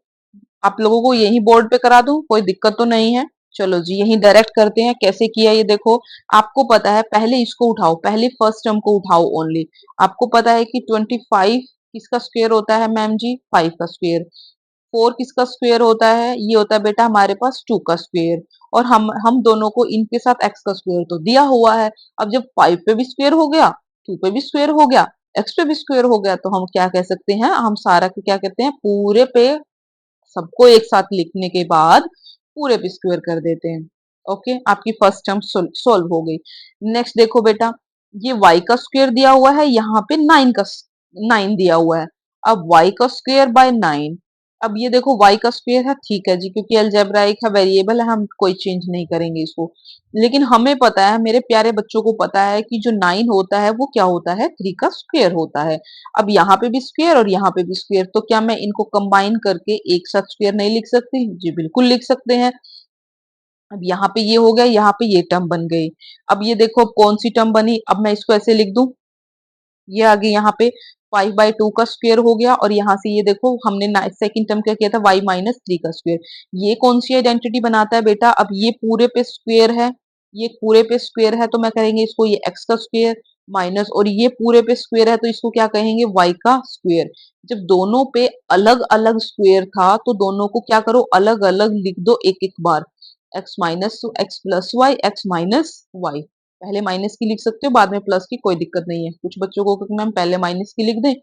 आप लोगों को यही बोर्ड पे करा दूं, कोई दिक्कत तो नहीं है। चलो जी यही डायरेक्ट करते हैं। कैसे किया ये देखो, आपको पता है पहले इसको उठाओ, पहले फर्स्ट टर्म को उठाओ ओनली। आपको पता है कि 25 किसका स्क्वायर होता है मैम जी, 5 का स्क्वायर। 4 किसका स्क्वायर होता है, ये होता है बेटा हमारे पास 2 का स्क्वायर। और हम दोनों को इनके साथ x का स्क्वायर तो दिया हुआ है। अब जब 5 पे भी स्क्वायर हो गया, 2 पे भी स्क्वायर हो गया, x पे भी स्क्वायर हो गया, तो हम क्या कह सकते हैं, हम सारा को क्या कहते हैं, पूरे पे सबको एक साथ लिखने के बाद पूरे पे स्क्वायर कर देते हैं। ओके, आपकी फर्स्ट टर्म सोल्व हो गई। नेक्स्ट देखो बेटा, ये y का स्क्वायर दिया हुआ है, यहाँ पे 9 दिया हुआ है। अब y का स्क्वायर बाय 9। अब ये देखो y का स्क्वायर है, ठीक है जी, क्योंकि अलजेब्राइक है, वेरिएबल है, हम कोई चेंज नहीं करेंगे इसको। लेकिन हमें पता है, मेरे प्यारे बच्चों को पता है कि जो 9 होता है वो क्या होता है, 3 का स्क्वायर होता है। अब यहाँ पे भी स्क्वायर और यहाँ पे भी स्क्वायर, तो क्या मैं इनको कंबाइन करके एक साथ स्क्वायर नहीं लिख सकती, जी बिल्कुल लिख सकते हैं। अब यहाँ पे ये हो गया, यहाँ पे ये टर्म बन गई। अब ये देखो अब कौन सी टर्म बनी, अब मैं इसको ऐसे लिख दूं, ये आगे यहाँ पे 5/2 का स्क्वायर हो गया, और यहाँ से ये देखो हमने सेकंड टर्म क्या किया था, y-3 का स्क्वायर। ये कौन सी आइडेंटिटी बनाता है बेटा, अब ये पूरे पे स्क्वायर है, ये पूरे पे स्क्वायर है, तो मैं करेंगे इसको ये x का स्क्वायर माइनस, और ये पूरे पे स्क्वायर है तो इसको क्या कहेंगे, y का स्क्वायर। जब दोनों पे अलग अलग स्क्वायर था तो दोनों को क्या करो, अलग अलग लिख दो एक एक बार। x minus x plus y, x minus y. पहले माइनस की लिख सकते हो, बाद में प्लस की, कोई दिक्कत नहीं है। कुछ बच्चों को क्योंकि मैम पहले माइनस की लिख दें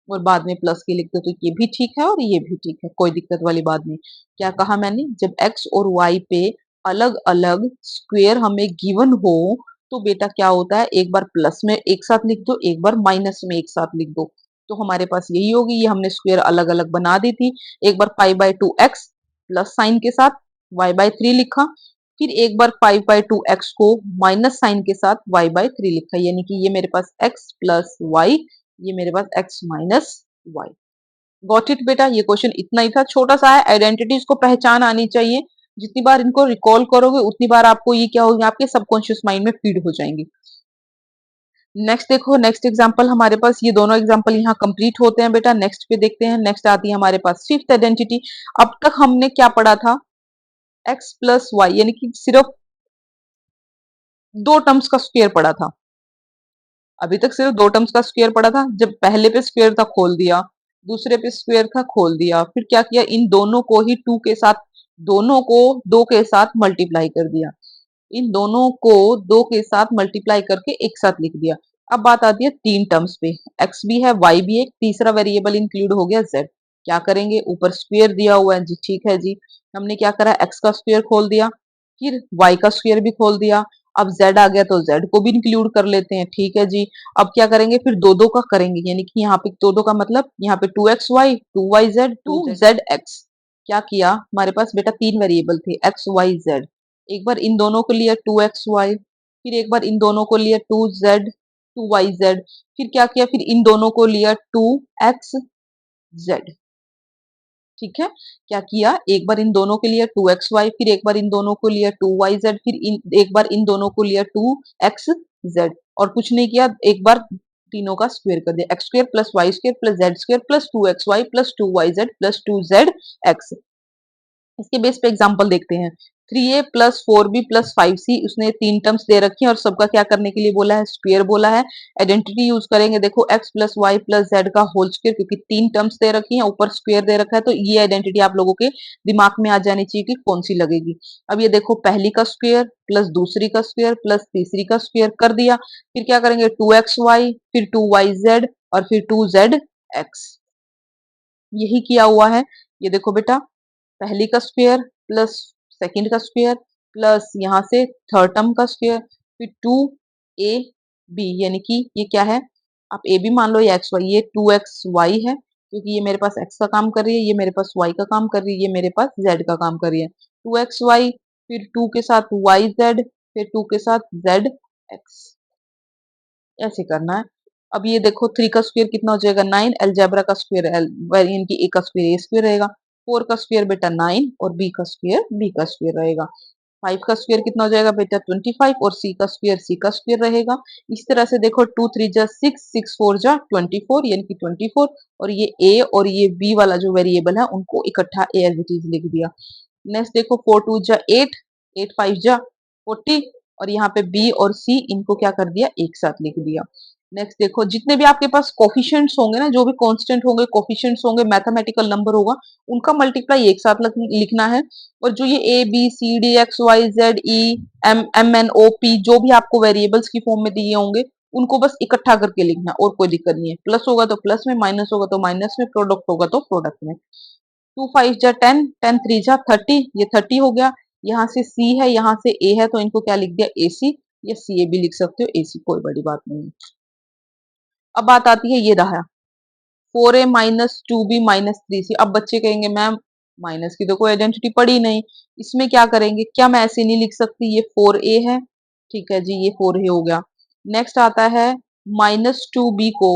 और बाद में प्लस की लिख दे, तो ये भी ठीक है और ये भी ठीक है, कोई दिक्कत वाली बात नहीं। क्या कहा मैंने, जब x और y पे अलग अलग स्क्वायर हमें गिवन हो तो बेटा क्या होता है, एक बार प्लस में एक साथ लिख दो, एक बार माइनस में एक साथ लिख दो। तो हमारे पास यही होगी, ये हमने स्क्वायर अलग अलग बना दी थी। एक बार 5/2x प्लस साइन के साथ y/3 लिखा, फिर एक बार 5/2x को माइनस साइन के साथ y/3 लिखा, यानी कि ये मेरे पास x प्लस वाई, ये मेरे पास x minus y. Got it बेटा, ये क्वेश्चन इतना ही था, छोटा सा है। आइडेंटिटीज को पहचान आनी चाहिए, जितनी बार इनको रिकॉल करोगे उतनी बार आपको ये क्या होगी, आपके सबकॉन्शियस माइंड में फीड हो जाएंगी। नेक्स्ट देखो, नेक्स्ट एग्जांपल हमारे पास, ये दोनों एग्जांपल यहाँ कंप्लीट होते हैं बेटा। नेक्स्ट पे देखते हैं, नेक्स्ट आती है हमारे पास फिफ्थ आइडेंटिटी। अब तक हमने क्या पढ़ा था, x प्लस वाई, यानी कि सिर्फ दो टर्म्स का स्क्वायर पढ़ा था। अभी तक सिर्फ दो टर्म्स का स्क्वायर पढ़ा था। जब पहले पे स्क्वायर था खोल दिया, दूसरे पे स्क्वायर था खोल दिया, फिर क्या किया, इन दोनों को ही टू के साथ, दोनों को दो के साथ मल्टीप्लाई कर दिया, इन दोनों को दो के साथ मल्टीप्लाई करके एक साथ लिख दिया। अब बात आती है तीन टर्म्स पे, x भी है y भी है, एक तीसरा वेरिएबल इंक्लूड हो गया z। क्या करेंगे, ऊपर स्क्वायर दिया हुआ है जी, ठीक है जी, हमने क्या करा, x का स्क्वायर खोल दिया, फिर y का स्क्वायर भी खोल दिया। अब z आ गया तो z को भी इंक्लूड कर लेते हैं, ठीक है जी। अब क्या करेंगे, फिर दो दो का करेंगे, यानी कि यहाँ पे दो दो का मतलब यहाँ पे 2xy 2yz 2zx। क्या किया, हमारे पास बेटा तीन वेरिएबल थे x y z, एक बार इन दोनों को लिया 2xy, फिर एक बार इन दोनों को लिया 2z 2yz, फिर क्या किया, फिर इन दोनों को लिया 2xz। ठीक है, क्या किया, एक बार इन दोनों के लिए 2xy, फिर एक बार इन दोनों को लिया 2yz, फिर एक बार इन दोनों को लिया 2xz, और कुछ नहीं किया, एक बार तीनों का स्क्वायर कर दिया, x square plus y square plus z square plus 2xy plus 2yz plus 2zx। इसके बेस पे एग्जांपल देखते हैं। 3a plus 4b plus 5c, उसने तीन टर्म्स दे रखी हैं और सबका क्या करने के लिए बोला है, स्क्वायर बोला है। आइडेंटिटी यूज करेंगे, देखो x plus y plus z का होल स्क्वायर, क्योंकि तीन टर्म्स दे रखी हैं, ऊपर स्क्वायर दे रखा है, तो ये आइडेंटिटी आप लोगों के दिमाग में आ जानी चाहिए कि कौन सी लगेगी। अब ये देखो, पहली का स्क्वायर प्लस दूसरी का स्क्वायर प्लस तीसरी का स्क्वायर कर दिया, फिर क्या करेंगे 2xy, फिर 2yz और फिर 2zx। यही किया हुआ है। ये देखो बेटा, पहली का स्क्वायर प्लस सेकंड का स्क्वायर प्लस यहाँ से थर्ड टर्म का स्क्वायर, फिर 2ab, यानी कि ये क्या है, आप ए भी मान लो या एक्स वाई, ये 2xy है क्योंकि ये मेरे पास x का काम कर रही है, ये मेरे पास y का काम कर रही है, ये मेरे पास z का काम कर रही है। 2xy, फिर 2 के साथ yz, फिर 2 के साथ zx, ऐसे करना है। अब ये देखो 3 का स्क्वायर कितना हो जाएगा 9, अलजेब्रा का स्क्वायर यानी कि a का स्क्वायर a स्क्वायर रहेगा, 4 का स्क्वायर बेटा 9 और b का स्क्वायर b का स्क्वायर रहेगा। 5 का स्क्वायर कितना हो जाएगा बेटा 25 और c का स्क्वायर रहेगा। इस तरह से देखो 2 3 जा 6, 6 4 जा 24 यानी कि 24 और ये a और ये b वाला जो वेरिएबल है उनको इकट्ठा एज इट इज लिख दिया। नेक्स्ट देखो 4 2 जा 8, 8 5 जा 40 और यहाँ पे b और c इनको क्या कर दिया एक साथ लिख दिया। नेक्स्ट देखो जितने भी आपके पास कोफिशिएंट्स होंगे ना, जो भी कांस्टेंट होंगे, कोफिशिएंट्स होंगे, मैथमेटिकल नंबर होगा, उनका मल्टीप्लाई एक साथ लिखना है। और जो ये a b c d x y z e m n o p जो भी आपको वेरिएबल्स की फॉर्म में दिए होंगे उनको बस इकट्ठा करके लिखना, और कोई दिक्कत नहीं है। प्लस होगा तो प्लस में, माइनस होगा तो माइनस में, प्रोडक्ट होगा तो प्रोडक्ट में। 2 5 जा 10, 10 3 जा 30, ये 30 हो गया। यहाँ से सी है, यहाँ से ए है, तो इनको क्या लिख दिया ए सी, या सी ए भी लिख सकते हो, ए सी कोई बड़ी बात नहीं है। अब बात आती है ये रहा 4a minus 2b minus 3c। अब बच्चे कहेंगे मैम माइनस की तो कोई आइडेंटिटी पड़ी नहीं, इसमें क्या करेंगे, क्या मैं ऐसे नहीं लिख सकती, ये 4a है, ठीक है जी, ये 4a हो गया। नेक्स्ट आता है माइनस 2b को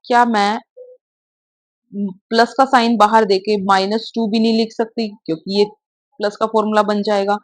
क्या मैं प्लस का साइन बाहर देके माइनस 2 भी नहीं लिख सकती, क्योंकि ये प्लस का फॉर्मूला बन जाएगा।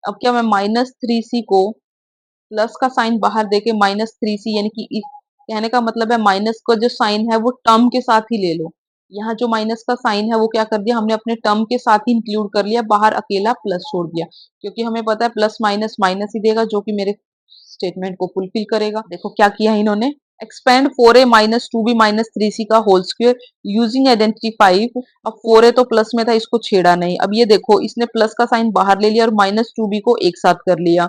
अब क्या मैं माइनस 3c को प्लस का साइन बाहर देके माइनस 3c, यानी कि कहने का मतलब है माइनस का जो साइन है वो टर्म के साथ ही ले लो। यहाँ जो माइनस का साइन है वो क्या कर दिया हमने अपने टर्म के साथ ही इंक्लूड कर लिया, बाहर अकेला प्लस छोड़ दिया, क्योंकि हमें पता है प्लस माइनस माइनस ही देगा, जो कि मेरे स्टेटमेंट को फुलफिल करेगा। देखो क्या किया इन्होंने, expand 4a minus 2b minus 3c का होल स्क्वायर यूजिंग आइडेंटिटी 5। अब 4a तो प्लस में था, इसको छेड़ा नहीं। अब ये देखो इसने प्लस का साइन बाहर ले लिया और माइनस 2b को एक साथ कर लिया,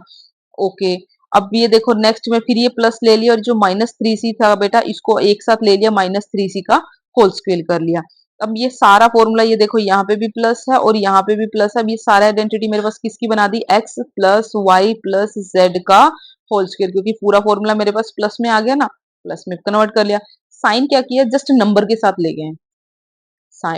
ओके। अब ये देखो नेक्स्ट में फिर ये प्लस ले लिया और जो माइनस 3c था बेटा इसको एक साथ ले लिया, माइनस 3c का होल स्क्वायर कर लिया। अब ये सारा फॉर्मूला ये देखो यहाँ पे भी प्लस है और यहाँ पे भी प्लस है। अब ये सारा आइडेंटिटी मेरे पास किसकी बना दी, x plus y plus z का होल स्क्वायर, क्योंकि पूरा फॉर्मूला मेरे पास प्लस में आ गया ना, प्लस में कन्वर्ट कर लिया। साइन क्या किया, जस्ट नंबर के साथ ले गए,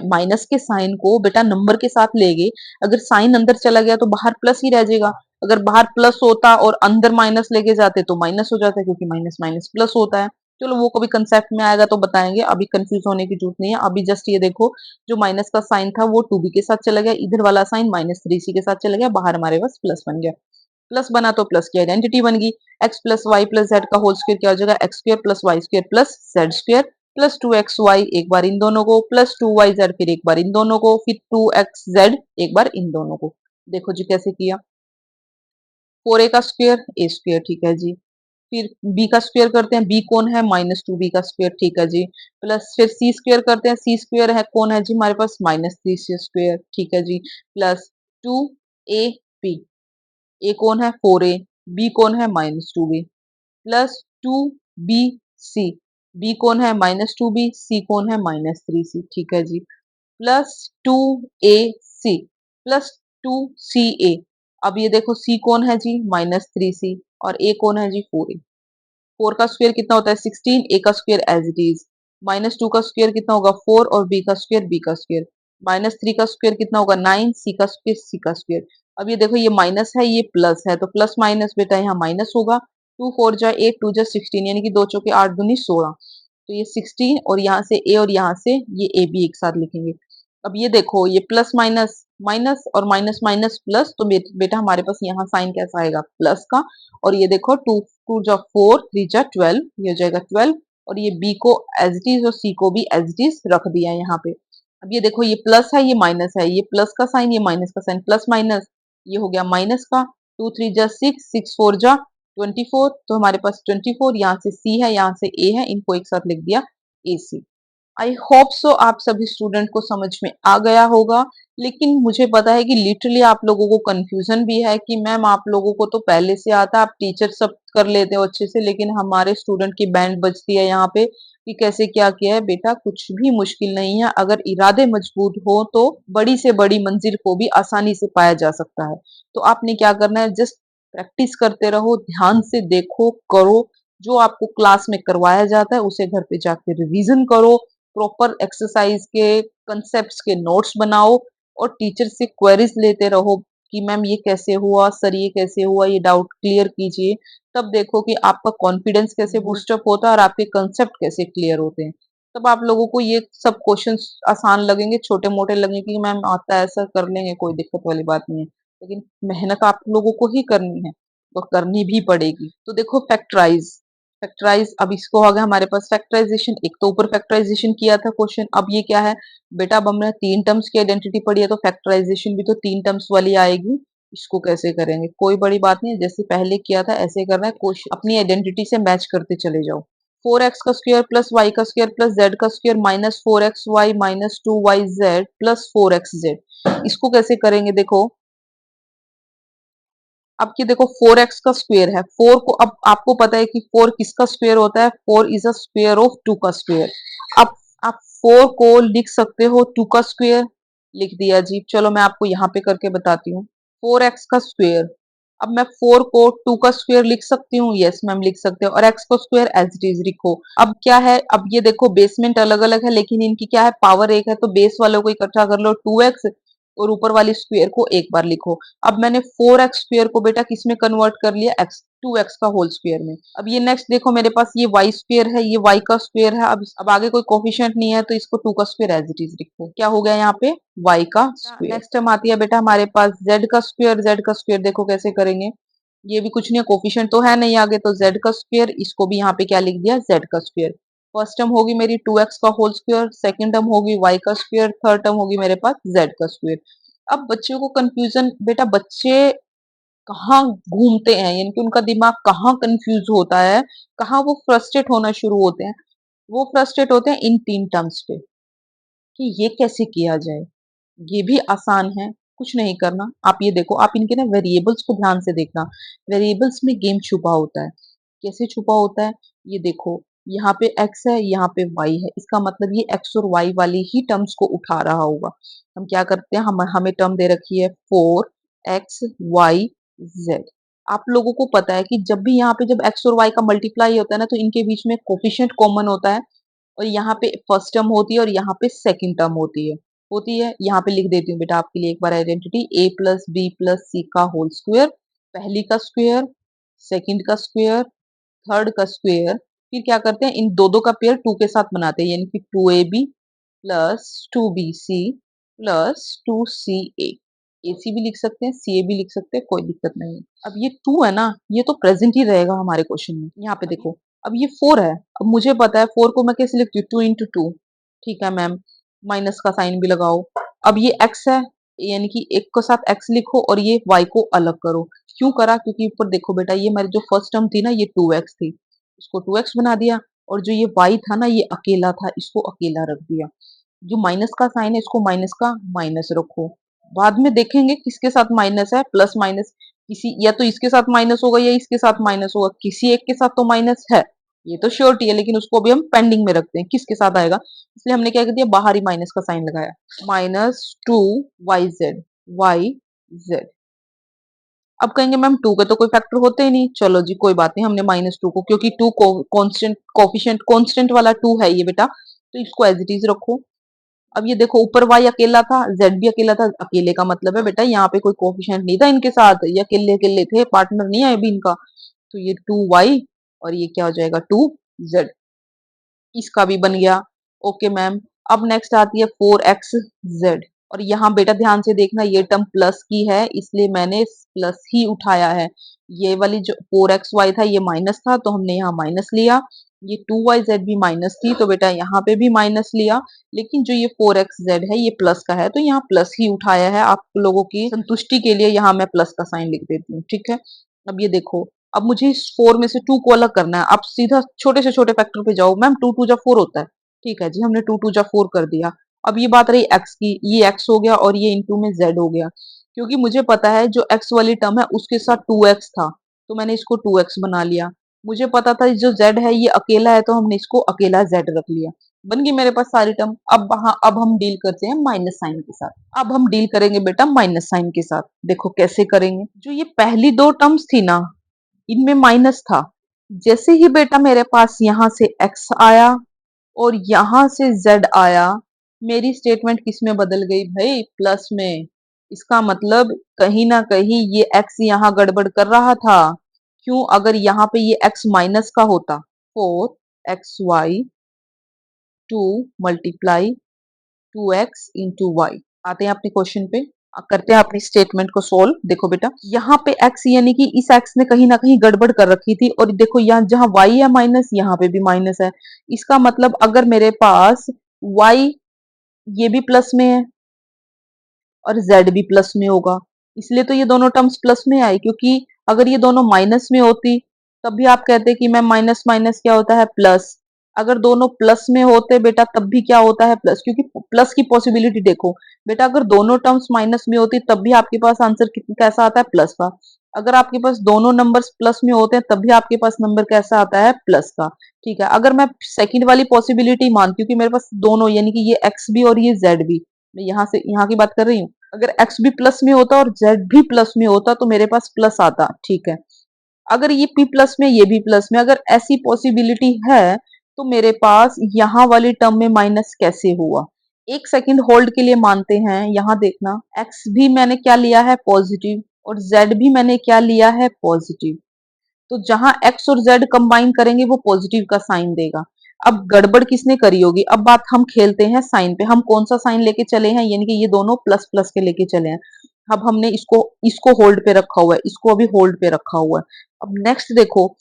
माइनस के साइन को बेटा नंबर के साथ ले गए। अगर साइन अंदर चला गया तो बाहर प्लस ही रह जाएगा, अगर बाहर प्लस होता और अंदर माइनस लेके जाते तो माइनस हो जाता है, क्योंकि माइनस माइनस प्लस होता है। चलो वो कभी कंसेप्ट में आएगा तो बताएंगे, अभी कंफ्यूज होने की जरूरत नहीं है। अभी जस्ट ये देखो जो माइनस का साइन था वो 2b के साथ चला गया, इधर वाला साइन माइनस 3c के साथ चला गया, बाहर हमारे पास प्लस बन गया। प्लस बना तो प्लस की आइडेंटिटी बन गई। X plus y plus z का होल स्क्वायर क्या हो जाएगा, x square plus y square plus z square plus 2xy एक बार इन दोनों को, प्लस 2yz फिर एक बार इन दोनों को, फिर 2xz एक बार इन दोनों को। देखो जी कैसे किया, 4a का स्क्वायर a स्क्वायर, ठीक है जी। फिर b का स्क्वायर करते हैं, b कौन है, माइनस 2b का स्क्वायर, ठीक है जी। प्लस फिर c स्क्वायर करते हैं, c स्क्वायर है कौन है जी हमारे पास, माइनस 3c स्क्वायर, ठीक है जी। प्लस 2ab, a कौन है 4a, b कौन है minus 2b, plus 2bc, b कौन है माइनस 2b, c कौन है माइनस 3c, ठीक है जी। Plus 2ac plus 2ca। अब ये देखो c कौन है जी माइनस 3c और a कौन है जी 4a। 4 का स्क्वायर कितना होता है 16, a का square as it is. Minus 2 का स्क्वायर कितना होगा 4 और b का स्क्वायर b का स्क्वायर। माइनस 3 का स्क्वायर कितना होगा 9, c का स्क्वायर c का स्क्वायर। अब ये देखो ये माइनस है ये प्लस है, तो प्लस माइनस बेटा यहाँ माइनस होगा। 2 4 जा 8, 2 जा 16 यानी कि 2 चौके 8 दूनी 16, तो ये 16 और यहाँ से a और यहाँ से ये a भी एक साथ लिखेंगे। अब ये देखो ये प्लस माइनस माइनस और माइनस माइनस प्लस, तो बेटा हमारे पास यहाँ साइन कैसा आएगा प्लस का। और ये देखो 2 2 जा 4, 3 जा 12, ये हो जाएगा 12। और ये b को एज इट इज और c को भी एज इट इज रख दिया है यहाँ पे। अब ये देखो ये प्लस है ये माइनस है, ये प्लस का साइन ये माइनस का साइन, प्लस माइनस ये हो गया माइनस का। 2 3 जा 6, 6 4 जा 24, तो हमारे पास 24, यहाँ से c है यहाँ से a है, इनको एक साथ लिख दिया ac। आई होप सो आप सभी स्टूडेंट को समझ में आ गया होगा। लेकिन मुझे पता है कि लिटरली आप लोगों को कंफ्यूजन भी है कि मैम आप लोगों को तो पहले से आता, आप टीचर सब कर लेते हो अच्छे से, लेकिन हमारे स्टूडेंट की बैंड बजती है यहाँ पे कि कैसे क्या किया है। बेटा कुछ भी मुश्किल नहीं है, अगर इरादे मजबूत हो तो बड़ी से बड़ी मंजिल को भी आसानी से पाया जा सकता है। तो आपने क्या करना है, जस्ट प्रैक्टिस करते रहो, ध्यान से देखो करो, जो आपको क्लास में करवाया जाता है उसे घर पे जाके रिवीजन करो, प्रॉपर एक्सरसाइज के कंसेप्ट्स के नोट्स बनाओ और टीचर से क्वेरीज लेते रहो कि मैम ये कैसे हुआ, सर ये कैसे हुआ, ये डाउट क्लियर कीजिए। तब देखो कि आपका कॉन्फिडेंस कैसे बूस्टअप होता है और आपके कंसेप्ट कैसे क्लियर होते हैं। तब आप लोगों को ये सब क्वेश्चंस आसान लगेंगे, छोटे-मोटे लगेंगे कि मैम आता है, ऐसा कर लेंगे, कोई दिक्कत वाली बात नहीं है। लेकिन मेहनत आप लोगों को ही करनी है, तो करनी भी पड़ेगी। तो देखो फैक्टराइज, फैक्टराइज अब इसको आ गया हमारे पास फैक्टराइजेशन। एक तो ऊपर फैक्टराइजेशन किया था क्वेश्चन, अब ये क्या है बेटा, अब हमने 3 टर्म्स की आइडेंटिटी पढ़ी है तो फैक्टराइजेशन भी तो 3 टर्म्स वाली आएगी। इसको कैसे करेंगे? कोई बड़ी बात नहीं है, जैसे पहले किया था ऐसे करना है। क्वेश्चन अपनी आइडेंटिटी से मैच करते चले जाओ। 4x का स्क्वायर प्लस y का स्क्वायर प्लस z का square minus 4xy minus 2yz plus 4xz। इसको कैसे करेंगे देखो, अब ये देखो 4x का स्क्वायर है, 4 को अब आपको पता है कि 4 किसका स्क्वायर होता है, 4 इज अ स्क्वायर ऑफ 2 का स्क्वायर। अब आप 4 को लिख सकते हो 2 का स्क्वायर, लिख दिया जी। चलो मैं आपको यहाँ पे करके बताती हूँ। 4x का स्क्वायर, अब मैं 4 को 2 का स्क्वायर लिख सकती हूँ, यस मैम लिख सकते हो, और x को स्क्वायर एज इट इज लिखो। अब क्या है, अब ये देखो बेसमेंट अलग अलग है लेकिन इनकी क्या है, पावर एक है, तो बेस वालों को इकट्ठा कर लो 2x, और ऊपर वाली स्क्वायर को एक बार लिखो। अब मैंने 4x स्क्वायर को बेटा किस में कन्वर्ट कर लिया, x 2x का होल स्क्वायर में। अब ये नेक्स्ट देखो मेरे पास ये y स्क्वायर है, ये y का स्क्वायर है। अब आगे कोई कोफिशिएंट नहीं है तो इसको 2 का स्क्वायर एज इट इज लिखो। क्या हो गया यहाँ पे, y का स्क्वायर। नेक्स्ट टाइम आती है बेटा हमारे पास z का स्क्वायर। z का स्क्वायर देखो कैसे करेंगे, ये भी कुछ नहीं है, कोफिशिएंट तो है नहीं आगे, तो z का स्क्वायर, इसको भी यहाँ पे क्या लिख दिया, z का स्क्वायर। फर्स्ट टर्म होगी मेरी 2x का होल स्क्वायर, सेकंड टर्म होगी y का स्क्वायर, थर्ड टर्म होगी मेरे पास z का स्क्वायर। अब बच्चों को कंफ्यूजन, बेटा बच्चे कहाँ घूमते हैं, यानी कि उनका दिमाग कहाँ कंफ्यूज होता है, कहाँ वो फ्रस्ट्रेट होना शुरू होते हैं, वो फ्रस्ट्रेट होते हैं इन 3 टर्म्स पे कि ये कैसे किया जाए। ये भी आसान है, कुछ नहीं करना। आप ये देखो, आप इनके ना वेरिएबल्स को ध्यान से देखना। वेरिएबल्स में गेम छुपा होता है। कैसे छुपा होता है, ये देखो, यहाँ पे x है, यहाँ पे y है, इसका मतलब ये x और y वाली ही टर्म्स को उठा रहा होगा। हम क्या करते हैं, हम हमें टर्म दे रखी है 4xyz। आप लोगों को पता है कि जब भी यहाँ पे जब x और y का मल्टीप्लाई होता है ना, तो इनके बीच में कोफिशिएंट कॉमन होता है, और यहाँ पे फर्स्ट टर्म होती है और यहाँ पे सेकंड टर्म होती है। यहाँ पे लिख देती हूँ बेटा आपके लिए एक बार identity, a plus B plus सी का होल स्क्वायर, पहली का स्क्वायर, सेकंड का स्क्वायर, थर्ड का स्क्वायर। फिर क्या करते हैं, इन दो दो का पेयर 2 के साथ बनाते हैं, यानी कि 2ab plus 2bc plus 2ca। ac भी लिख सकते हैं, ca भी लिख सकते हैं, कोई दिक्कत नहीं है। अब ये 2 है ना, ये तो प्रेजेंट ही रहेगा हमारे क्वेश्चन में। यहाँ पे देखो, अब ये 4 है, अब मुझे पता है 4 को मैं कैसे लिखती हूँ, 2 इंटू 2। ठीक है मैम, माइनस का साइन भी लगाओ। अब ये x है, यानी कि एक के साथ x लिखो और ये y को अलग करो। क्यों करा, क्योंकि ऊपर देखो बेटा, ये हमारी जो फर्स्ट टर्म थी ना, ये 2x थी, इसको 2x बना दिया, और जो ये y था ना, ये अकेला था, इसको अकेला रख दिया। जो माइनस का साइन है, इसको माइनस का माइनस रखो। बाद में देखेंगे किसके साथ माइनस है, प्लस माइनस, किसी या तो इसके साथ माइनस होगा या इसके साथ माइनस होगा, किसी एक के साथ तो माइनस है, ये तो श्योरिटी है, लेकिन उसको भी हम पेंडिंग में रखते हैं किसके साथ आएगा। इसलिए हमने क्या कर दिया, बाहर ही माइनस का साइन लगाया, -2yz। अब कहेंगे मैम 2 के तो कोई फैक्टर होते ही नहीं, चलो जी कोई बात नहीं, हमने -2 को, क्योंकि 2 को कांस्टेंट कोफिशिएंट कांस्टेंट वाला 2 है ये बेटा, तो इसको एज इट इज रखो। अब ये देखो, ऊपर y अकेला था, z भी अकेला था, अकेले का मतलब है बेटा यहाँ पे कोई कोफिशिएंट नहीं था इनके साथ, ये अकेले अकेले थे, पार्टनर नहीं है अभी इनका। तो ये 2y और ये क्या हो जाएगा 2z, इसका भी बन गया। ओके मैम, अब नेक्स्ट आती है 4xz, और यहाँ बेटा ध्यान से देखना, ये टर्म प्लस की है इसलिए मैंने प्लस ही उठाया है। ये वाली जो 4xy था ये माइनस था, तो हमने यहाँ माइनस लिया। ये 2yz भी माइनस थी, तो बेटा यहाँ पे भी माइनस लिया। लेकिन जो ये 4xz है ये प्लस का है, तो यहाँ प्लस ही उठाया है। आप लोगों की संतुष्टि के लिए यहाँ मैं प्लस का साइन लिख देती हूँ, ठीक है। अब ये देखो, अब मुझे इस 4 में से 2 को अलग करना है। आप सीधा छोटे से छोटे फैक्टर पे जाओ, मैम 2 2 जा 4 होता है, ठीक है जी, हमने 2 2 जा 4 कर दिया। अब ये बात रही x की, ये x हो गया और ये इनटू में z हो गया, क्योंकि मुझे पता है जो x वाली टर्म है उसके साथ 2x था, तो मैंने इसको 2x बना लिया। मुझे पता था जो z है ये अकेला है, तो हमने इसको अकेला z रख लिया। बन गई मेरे पास सारी टर्म। अब हम डील करते हैं माइनस साइन के साथ। अब हम डील करेंगे बेटा माइनस साइन के साथ। देखो कैसे करेंगे, जो ये पहली दो टर्म्स थी ना, इनमें माइनस था। जैसे ही बेटा मेरे पास यहाँ से x आया और यहाँ से z आया, मेरी स्टेटमेंट किस में बदल गई भाई, प्लस में। इसका मतलब कहीं ना कहीं ये x यहाँ गड़बड़ कर रहा था। क्यों? अगर यहाँ पे ये x माइनस का होता, 4xy to multiply 2x into Y. आते हैं अपने क्वेश्चन पे, करते हैं अपनी स्टेटमेंट को सोल्व। देखो बेटा, यहाँ पे x यानी कि इस x ने कहीं ना कहीं गड़बड़ कर रखी थी, और देखो यहाँ जहाँ y है माइनस, यहाँ पे भी माइनस है। इसका मतलब अगर मेरे पास y ये भी प्लस में है और z भी प्लस में होगा, इसलिए तो ये दोनों टर्म्स प्लस में आई। क्योंकि अगर ये दोनों माइनस में होती तब भी आप कहते कि मैम माइनस माइनस क्या होता है, प्लस। अगर दोनों प्लस में होते बेटा तब भी क्या होता है, प्लस। क्योंकि प्लस की पॉसिबिलिटी देखो बेटा, अगर दोनों टर्म्स माइनस में होती तब भी आपके पास आंसर कैसा आता है, प्लस का। अगर आपके पास दोनों नंबर्स प्लस में होते हैं तब भी आपके पास नंबर कैसा आता है, प्लस का। ठीक है, अगर मैं सेकंड वाली पॉसिबिलिटी मानती हूँ कि मेरे पास दोनों यानी कि ये एक्स भी और ये जेड भी, मैं यहाँ से यहाँ की बात कर रही हूँ, अगर x भी प्लस में होता और z भी प्लस में होता तो मेरे पास प्लस आता। ठीक है, अगर ये p प्लस में ये भी प्लस में, अगर ऐसी पॉसिबिलिटी है तो मेरे पास यहाँ वाली टर्म में माइनस कैसे हुआ। एक सेकंड होल्ड के लिए मानते हैं। यहाँ देखना, x भी मैंने क्या लिया है, पॉजिटिव, और z भी मैंने क्या लिया है, पॉजिटिव। तो जहां x और z कंबाइन करेंगे वो पॉजिटिव का साइन देगा। अब गड़बड़ किसने करी होगी, अब बात हम खेलते हैं साइन पे। हम कौन सा साइन लेके चले हैं, यानी कि ये दोनों प्लस प्लस के लेके चले हैं। अब हमने इसको इसको होल्ड पे रखा हुआ है, इसको अभी होल्ड पे रखा हुआ है। अब नेक्स्ट देखो,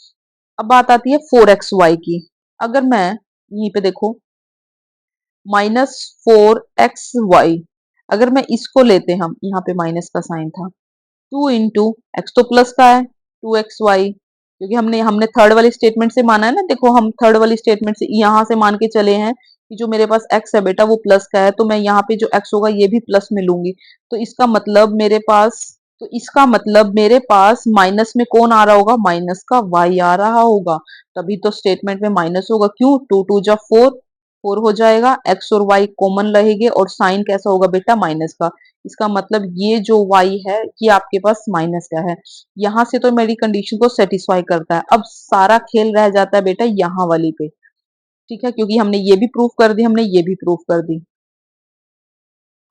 अब बात आती है 4xy की। अगर मैं यहीं पे देखो, -4xy, अगर मैं इसको लेते, हम यहाँ पे माइनस का साइन था, 2 इंटू एक्स तो प्लस का है, 2xy, क्योंकि हमने हमने थर्ड वाली स्टेटमेंट से माना है ना। देखो हम थर्ड वाली स्टेटमेंट से यहाँ से मान के चले हैं कि जो मेरे पास x है बेटा वो प्लस का है, तो मैं यहाँ पे जो x होगा ये भी प्लस में लूंगी। तो इसका मतलब मेरे पास, माइनस में कौन आ रहा होगा, माइनस का y आ रहा होगा। तभी तो स्टेटमेंट में माइनस होगा। क्यों? 2 2 जा 4, 4 हो जाएगा, x और y कॉमन रहेंगे और साइन कैसा होगा बेटा, माइनस का। इसका मतलब ये जो y है ये आपके पास माइनस का है। यहाँ से तो मेरी कंडीशन को सेटिस्फाई करता है। अब सारा खेल रह जाता है बेटा यहाँ वाली पे। ठीक है, क्योंकि हमने ये भी प्रूफ कर दी, हमने ये भी प्रूफ कर दी।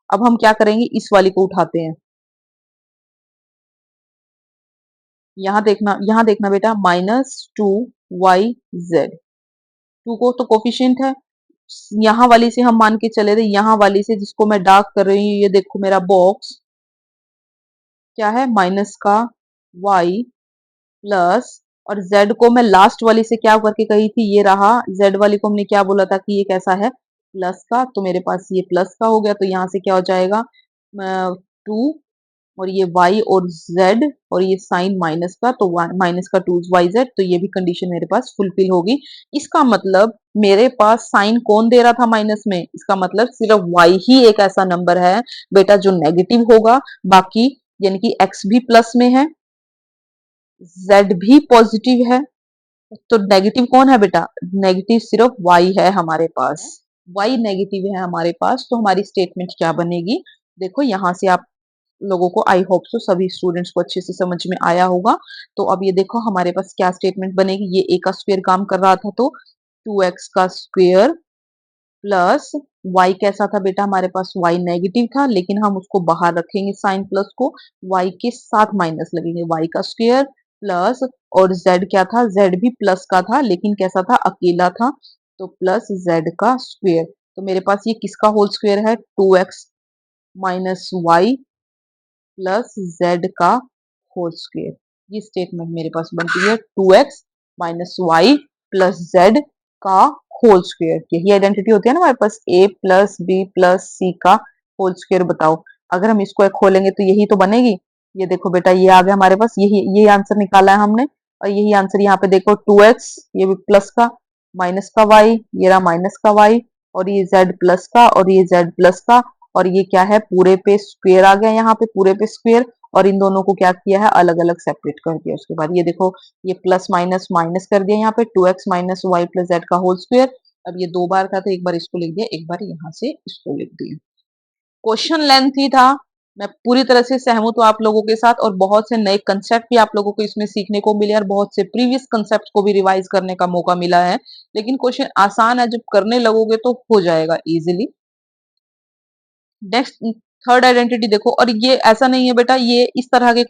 अब हम क्या करेंगे, इस वाली को उठाते हैं। यहाँ देखना बेटा, -2yz, टू को तो कोफिशिएंट है। यहाँ वाली से हम मान के चले थे, यहाँ वाली से जिसको मैं डार्क कर रही हूँ, ये देखो मेरा बॉक्स क्या है, माइनस का y प्लस, और z को मैं लास्ट वाली से क्या करके कही थी, ये रहा। z वाली को हमने क्या बोला था कि ये कैसा है, प्लस का। तो मेरे पास ये प्लस का हो गया, तो यहाँ से क्या हो जाएगा, 2, और ये y और z, और ये साइन माइनस का, तो माइनस का 2yz, तो ये भी कंडीशन मेरे पास फुलफिल होगी। इसका मतलब मेरे पास साइन कौन दे रहा था माइनस में, इसका मतलब सिर्फ y ही एक ऐसा नंबर है बेटा जो नेगेटिव होगा। बाकी यानी कि x भी प्लस में है, z भी पॉजिटिव है, तो नेगेटिव कौन है बेटा, नेगेटिव सिर्फ y है हमारे पास। y नेगेटिव है हमारे पास, तो हमारी स्टेटमेंट क्या बनेगी। देखो यहाँ से आप लोगों को, आई होप सो सभी स्टूडेंट्स को अच्छे से समझ में आया होगा। तो अब ये देखो हमारे पास क्या स्टेटमेंट बनेगी। ये a का स्क्वायर काम कर रहा था, तो 2x का स्क्वायर प्लस y कैसा था बेटा, हमारे पास y नेगेटिव था, लेकिन हम उसको बाहर रखेंगे साइन प्लस को, y के साथ माइनस लगेंगे, y का स्क्वायर प्लस, और z क्या था, z भी प्लस का था लेकिन कैसा था, अकेला था, तो प्लस z का स्क्वायर। तो मेरे पास ये किसका होल स्क्वायर है, 2x minus y plus z का होल स्क्वायर। ये स्टेटमेंट मेरे पास बनती है 2x minus y plus z का होल स्क्वायर। यही आइडेंटिटी होती है ना हमारे पास, a प्लस बी प्लस सी का होल स्क्वायर। बताओ, अगर हम इसको एक खोलेंगे तो यही तो बनेगी। ये देखो बेटा, ये आ गया हमारे पास, यही आंसर निकाला है हमने। और यही आंसर यहाँ पे देखो, 2x, ये भी प्लस का, माइनस का y, ये रहा माइनस का y, और ये z प्लस का, और ये z प्लस का, और ये क्या है, पूरे पे स्क्वायर आ गया, यहाँ पे पूरे पे स्क्वायर। और इन दोनों को क्या किया है, अलग अलग सेपरेट कर दिया। उसके बाद ये देखो, ये प्लस माइनस माइनस कर दिया, यहाँ पे 2x minus y plus z का होल स्क्वायर। अब ये दो बार था तो एक बार इसको लिख दिया, एक बार यहाँ से इसको लिख दिया। क्वेश्चन लेंथी था, मैं पूरी तरह से सहमत हूँ आप लोगों के साथ, और बहुत से नए कंसेप्ट भी आप लोगों को इसमें सीखने को मिले, और बहुत से प्रीवियस कंसेप्ट को भी रिवाइज करने का मौका मिला है। लेकिन क्वेश्चन आसान है, जब करने लगोगे तो हो जाएगा इजीली। नेक्स्ट थर्ड आइडेंटिटी देखो, और ये ऐसा नहीं है बेटा, ये इस तरह के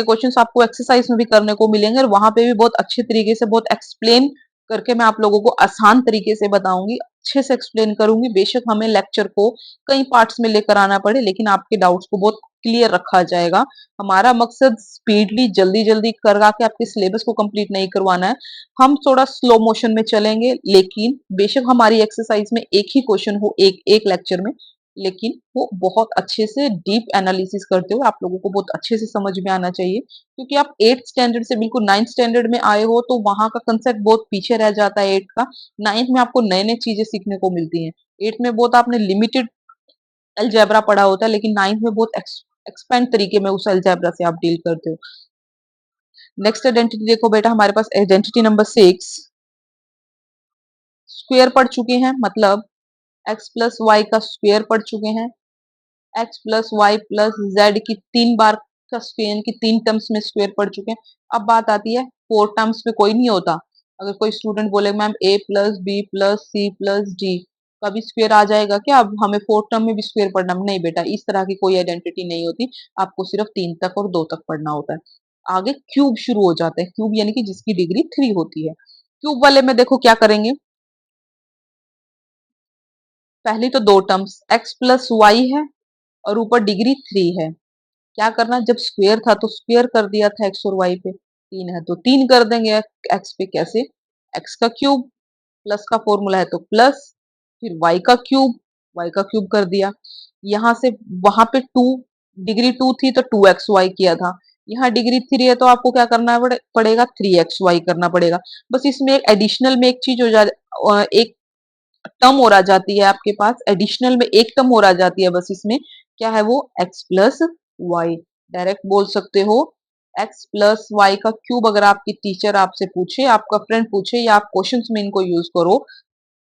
क्वेश्चंस आपको एक्सरसाइज में भी करने को मिलेंगे, और वहां पे भी बहुत अच्छे तरीके से बहुत एक्सप्लेन करके मैं आप लोगों को आसान तरीके से बताऊंगी, अच्छे से एक्सप्लेन करूंगी। बेशक हमें लेक्चर को कई पार्ट्स में लेकर आना पड़े, लेकिन आपके डाउट्स को बहुत क्लियर रखा जाएगा। हमारा मकसद स्पीडली जल्दी जल्दी करवा के आपके सिलेबस को कंप्लीट नहीं करवाना है। हम थोड़ा स्लो मोशन में चलेंगे, लेकिन बेशक हमारी एक्सरसाइज में एक ही क्वेश्चन हो एक एक लेक्चर में, लेकिन वो बहुत अच्छे से डीप एनालिसिस करते हुए आप लोगों को बहुत अच्छे से समझ में आना चाहिए, क्योंकि आप 8th स्टैंडर्ड से बिल्कुल 9th स्टैंडर्ड में आए हो, तो वहां का कंसेप्ट बहुत पीछे रह जाता है 8th का। 9th में आपको नए नए चीजें सीखने को मिलती हैं। 8th में बहुत आपने लिमिटेड अलजेब्रा पढ़ा होता है, लेकिन 9th में बहुत एक्सपेंड तरीके में उस अलजेब्रा से आप डील करते हो। नेक्स्ट आइडेंटिटी देखो बेटा, हमारे पास आइडेंटिटी नंबर 6, स्क्वेयर पढ़ चुके हैं, मतलब एक्स प्लस वाई का स्क्वेयर पढ़ चुके हैं। X plus y plus z की 3 बार का स्क्वेयर की 3 टर्म्स में स्क्वेयर पढ़ चुके हैं। अब बात आती है 4 टर्म्स में कोई नहीं होता। अगर कोई स्टूडेंट बोले ma'am A plus B plus C plus D का भी स्क्वेयर आ जाएगा क्या, अब हमें 4 टर्म में भी स्क्वेयर पढ़ना? नहीं बेटा, इस तरह की कोई आइडेंटिटी नहीं होती। आपको सिर्फ 3 तक और 2 तक पढ़ना होता है। आगे क्यूब शुरू हो जाता है, क्यूब यानी कि जिसकी डिग्री 3 होती है। क्यूब वाले में देखो क्या करेंगे, पहली तो 2 टर्म्स एक्स प्लस वाई है और ऊपर डिग्री 3 है। क्या करना, जब स्क्वेयर था तो स्क्वेयर कर दिया था एक्स और वाई पे, 3 है तो 3 कर देंगे एक्स पे। कैसे, एक्स का क्यूब, प्लस का फॉर्मूला है तो प्लस, फिर वाई का क्यूब कर दिया। यहां से वहां पे 2, डिग्री 2 थी तो 2xy किया था। यहाँ डिग्री 3 है तो आपको क्या करना पड़ेगा, 3xy करना पड़ेगा। बस इसमें एक एडिशनल में एक चीज हो जा, एक टर्म और आ जाती है आपके पास, एडिशनल में एक टर्म और आ जाती है बस इसमें। क्या है वो, एक्स प्लस वाई। डायरेक्ट बोल सकते हो एक्स प्लस वाई का क्यूब। अगर आपकी टीचर आपसे पूछे, आपका फ्रेंड पूछे, या आप क्वेश्चंस में इनको यूज करो,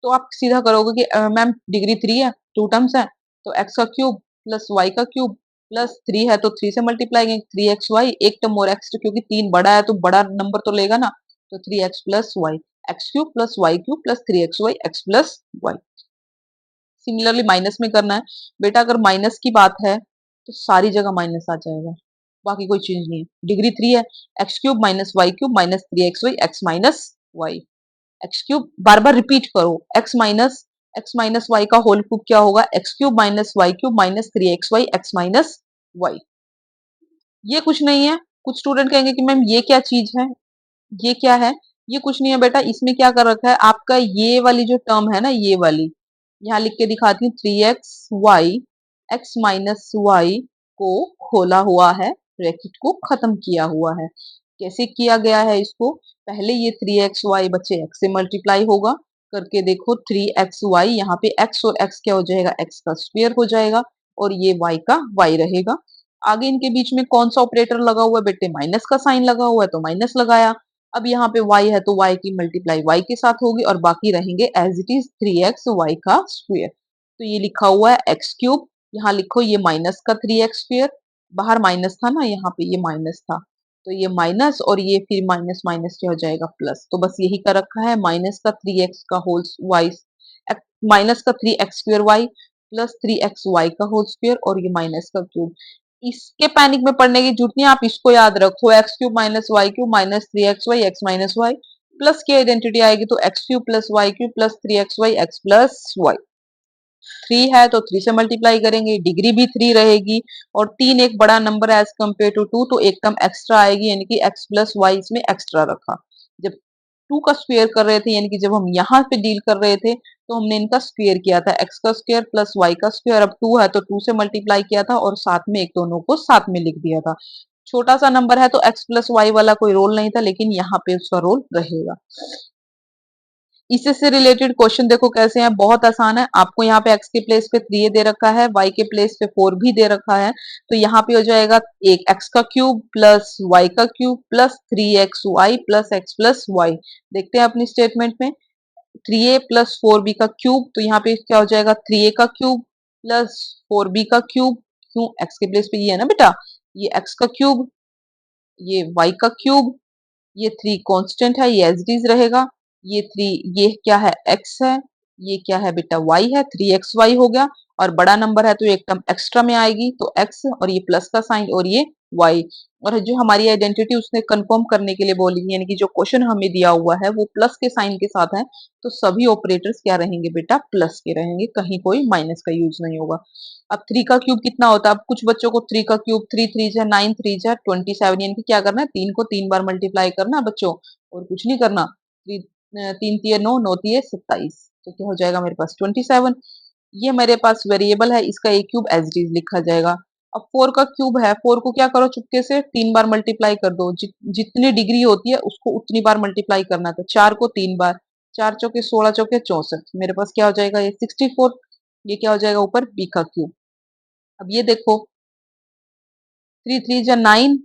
तो आप सीधा करोगे कि मैम डिग्री 3 है, 2 टर्म्स है, तो एक्स का क्यूब प्लस वाई का क्यूब प्लस 3 है तो 3 से मल्टीप्लाई करेंगे, 3xy, एक टर्म और एक्स, क्योंकि 3 बड़ा है तो बड़ा नंबर तो लेगा ना, तो 3x plus y, x cube plus y cube plus 3xy, x plus y. Similarly minus में करना है बेटा, अगर माइनस की बात है तो सारी जगह माइनस आ जाएगा, बाकी कोई चेंज नहीं है। डिग्री 3 है, x cube minus y cube minus 3xy, x minus y. X cube बार बार रिपीट करो, एक्स माइनस वाई का होल क्यूब क्या होगा, x cube minus y cube minus 3xy, x minus y. ये कुछ नहीं है। कुछ स्टूडेंट कहेंगे कि मैम ये क्या चीज है, ये क्या है? ये कुछ नहीं है बेटा, इसमें क्या कर रखा है आपका, ये वाली जो टर्म है ना, ये वाली, यहाँ लिख के दिखाती हूँ, 3xy, एक्स माइनस वाई को खोला हुआ है, ब्रैकेट को खत्म किया हुआ है। कैसे किया गया है इसको, पहले ये 3xy बच्चे x से मल्टीप्लाई होगा, करके देखो 3xy, यहाँ पे x और x क्या हो जाएगा, x का स्क्वायर हो जाएगा, और ये y का y रहेगा। आगे इनके बीच में कौन सा ऑपरेटर लगा हुआ है बेटे, माइनस का साइन लगा हुआ है तो माइनस लगाया। अब यहाँ पे y है तो y की मल्टीप्लाई y के साथ होगी, और बाकी रहेंगे एज इट इज 3xy का स्क्वायर। तो ये लिखा हुआ है एक्स क्यूब, यहाँ लिखो ये माइनस का 3x स्क्वायर, बाहर माइनस था ना, यहाँ पे ये माइनस था, तो ये माइनस और ये फिर माइनस माइनस क्या हो जाएगा, प्लस। तो बस यही कर रखा है, माइनस का 3x का होल वाई, माइनस का 3x square Y plus 3xy का होल स्क्वायर, और ये माइनस का क्यूब। इसके पैनिक में पड़ने की जरूरत नहीं है, आप इसको याद रखो, x cube minus y cube minus 3xy, x minus y. Plus की आइडेंटिटी आएगी तो x cube plus y cube plus 3xy, x plus y. 3 है तो 3 से मल्टीप्लाई करेंगे, डिग्री भी 3 रहेगी, और 3 एक बड़ा नंबर है एज कम्पेयर टू 2, तो एक टर्म एक्स्ट्रा आएगी, यानी कि x प्लस वाई इसमें एक्स्ट्रा रखा। जब 2 का स्क्वायर कर रहे थे, यानी कि जब हम यहाँ पे डील कर रहे थे, तो हमने इनका स्क्वायर किया था, x का स्क्वायर प्लस y का स्क्वायर। अब 2 है तो 2 से मल्टीप्लाई किया था, और साथ में एक दोनों को साथ में लिख दिया था। छोटा सा नंबर है तो x प्लस वाई वाला कोई रोल नहीं था, लेकिन यहाँ पे उसका रोल रहेगा। इसी से रिलेटेड क्वेश्चन देखो कैसे हैं, बहुत आसान है। आपको यहाँ पे x के प्लेस पे 3 दे रखा है, y के प्लेस पे 4 भी दे रखा है, तो यहाँ पे हो जाएगा एक x का क्यूब प्लस y का cube plus 3xy plus x plus y। देखते हैं अपनी स्टेटमेंट में, 3a प्लस 4b का क्यूब, तो यहाँ पे क्या हो जाएगा, 3a का क्यूब प्लस 4b का क्यूब। क्यों, x के प्लेस पे ये है ना बेटा, ये x का क्यूब, ये y का क्यूब, ये 3 कांस्टेंट है, ये एज इट इज रहेगा। ये 3, ये क्या है, x है, ये क्या है बेटा, y है, 3xy हो गया। और बड़ा नंबर है तो एक टर्म एक्स्ट्रा में आएगी, तो एक्स और ये प्लस का साइन और ये वाई। और जो हमारी आइडेंटिटी उसने कंफर्म करने के लिए बोली, यानी कि जो क्वेश्चन हमें दिया हुआ है वो प्लस के साइन के साथ है, तो सभी ऑपरेटर्स क्या रहेंगे बेटा, प्लस के रहेंगे, कहीं कोई माइनस का यूज नहीं होगा। अब 3 का क्यूब कितना होता है, अब कुछ बच्चों को 3 का क्यूब 3 3 जा 9 3 जा 27, यानी कि क्या करना है, 3 को 3 बार मल्टीप्लाई करना है बच्चों, और कुछ नहीं करना। 3 तिये 9, 9 तिये 27, तो क्या हो जाएगा मेरे पास 27। ये मेरे पास वेरिएबल है, इसका ए क्यूब एज इट इज लिखा जाएगा। अब 4 का क्यूब है, 4 को क्या करो, चुपके से 3 बार मल्टीप्लाई कर दो, जितनी डिग्री होती है उसको उतनी बार मल्टीप्लाई करना था। 4 को 3 बार, 4 चौके 16 चौके 64, मेरे पास क्या हो जाएगा, ये 64। ये क्या हो जाएगा ऊपर, बी का क्यूब। अब ये देखो, 3 3 जा 9,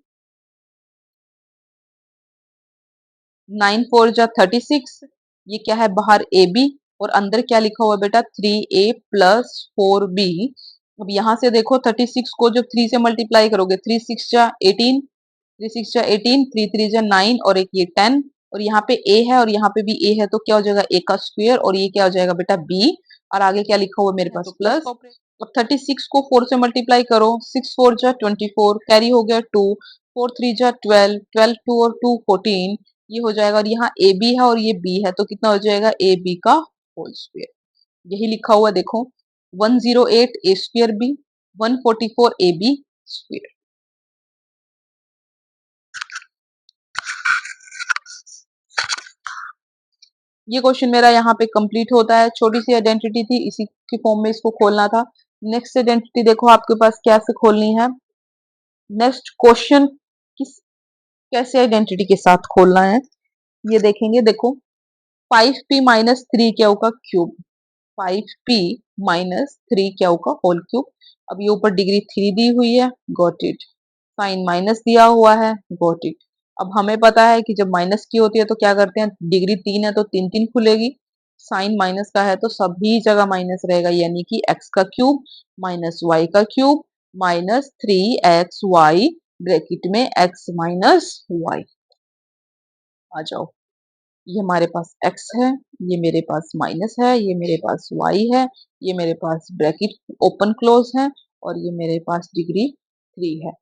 9 4 जा 36, ये क्या है बाहर ए बी, और अंदर क्या लिखा हुआ है बेटा, 3a प्लस 4b। अब यहाँ से देखो 36 को जब 3 से मल्टीप्लाई करोगे, 3 6 जा 18, 3 6 जा 18, 3 3 जा 9, और एक ये 10, और यहाँ पे a है और यहाँ पे भी a है, तो क्या हो जाएगा a का स्क्वायर, और ये क्या हो जाएगा बेटा b, और आगे क्या लिखा हुआ है मेरे पास प्लस। अब 36 को 4 से मल्टीप्लाई करो, 6 4 जा 24, कैरी हो गया 2, 4 3 जा 12, 12 2 और 2 14, ये हो जाएगा, और यहाँ ए बी है और ये बी है, तो कितना हो जाएगा, ए बी का होल स्क्वायर। यही लिखा हुआ देखो, 108 A square B, 144 A B square. ये क्वेश्चन मेरा यहाँ पे कंप्लीट होता है। छोटी सी आइडेंटिटी थी, इसी के फॉर्म में इसको खोलना था। नेक्स्ट आइडेंटिटी देखो आपके पास कैसे खोलनी है। नेक्स्ट क्वेश्चन किस कैसे आइडेंटिटी के साथ खोलना है ये देखेंगे। देखो, 5p माइनस 3 क्या होगा क्यूब, 5p माइनस 3 क्या होगा होल क्यूब। अब ये ऊपर डिग्री 3 दी हुई है, गॉट इट। साइन माइनस दिया हुआ है, गॉट इट। अब हमें पता है कि जब माइनस की होती है तो क्या करते हैं, डिग्री 3 है तो 3 3 खुलेगी, साइन माइनस का है तो सभी जगह माइनस रहेगा, यानी कि x का क्यूब माइनस y का क्यूब माइनस 3xy, ब्रैकेट में x माइनस y। आ जाओ, ये हमारे पास x है, ये मेरे पास माइनस है, ये मेरे पास y है, ये मेरे पास ब्रैकेट ओपन क्लोज है, और ये मेरे पास डिग्री 3 है।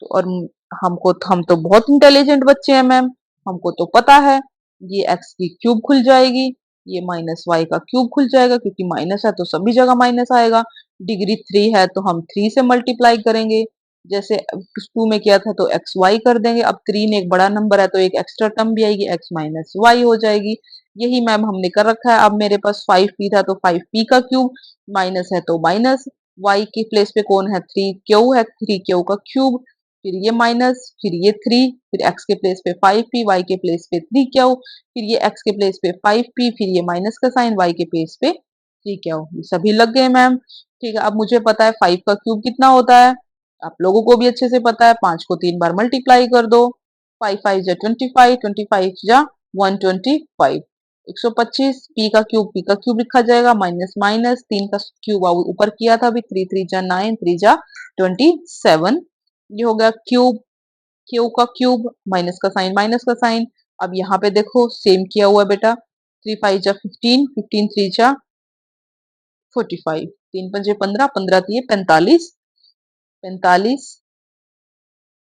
तो और हम तो बहुत इंटेलिजेंट बच्चे हैं मैम, हमको तो पता है ये x की क्यूब खुल जाएगी, ये माइनस y का क्यूब खुल जाएगा, क्योंकि माइनस है तो सभी जगह माइनस आएगा। डिग्री 3 है तो हम 3 से मल्टीप्लाई करेंगे, जैसे 2 में किया था तो एक्स वाई कर देंगे। अब 3 एक बड़ा नंबर है तो एक एक्स्ट्रा टर्म भी आएगी, एक्स माइनस वाई हो जाएगी। यही मैम हमने कर रखा है। अब मेरे पास 5p था तो 5p का क्यूब, माइनस है तो माइनस, y के प्लेस पे कौन है, 3q है, 3q का क्यूब, फिर ये माइनस, फिर ये 3, फिर x के प्लेस पे 5p, y के प्लेस पे 3q, फिर ये x के प्लेस पे 5p, फिर ये माइनस का साइन, y के प्लेस पे 3q। ये सभी लग गए मैम। ठीक है, अब मुझे पता है 5 का क्यूब कितना होता है, आप लोगों को भी अच्छे से पता है। 5 को 3 बार मल्टीप्लाई कर दो, 5 5 जा 25, 25 जा 125, 125। पी का क्यूब लिखा जाएगा, माइनस माइनस 3 का क्यूब ऊपर किया था अभी, 3 3 जा 9, 3 जा 27, ये हो गया क्यूब। क्यू का क्यूब, माइनस का साइन माइनस का साइन। अब यहाँ पे देखो सेम किया हुआ है बेटा, 3 5 जा 15, 15 3 जा 45, 3 पंजे 15, 15 3 45, 45।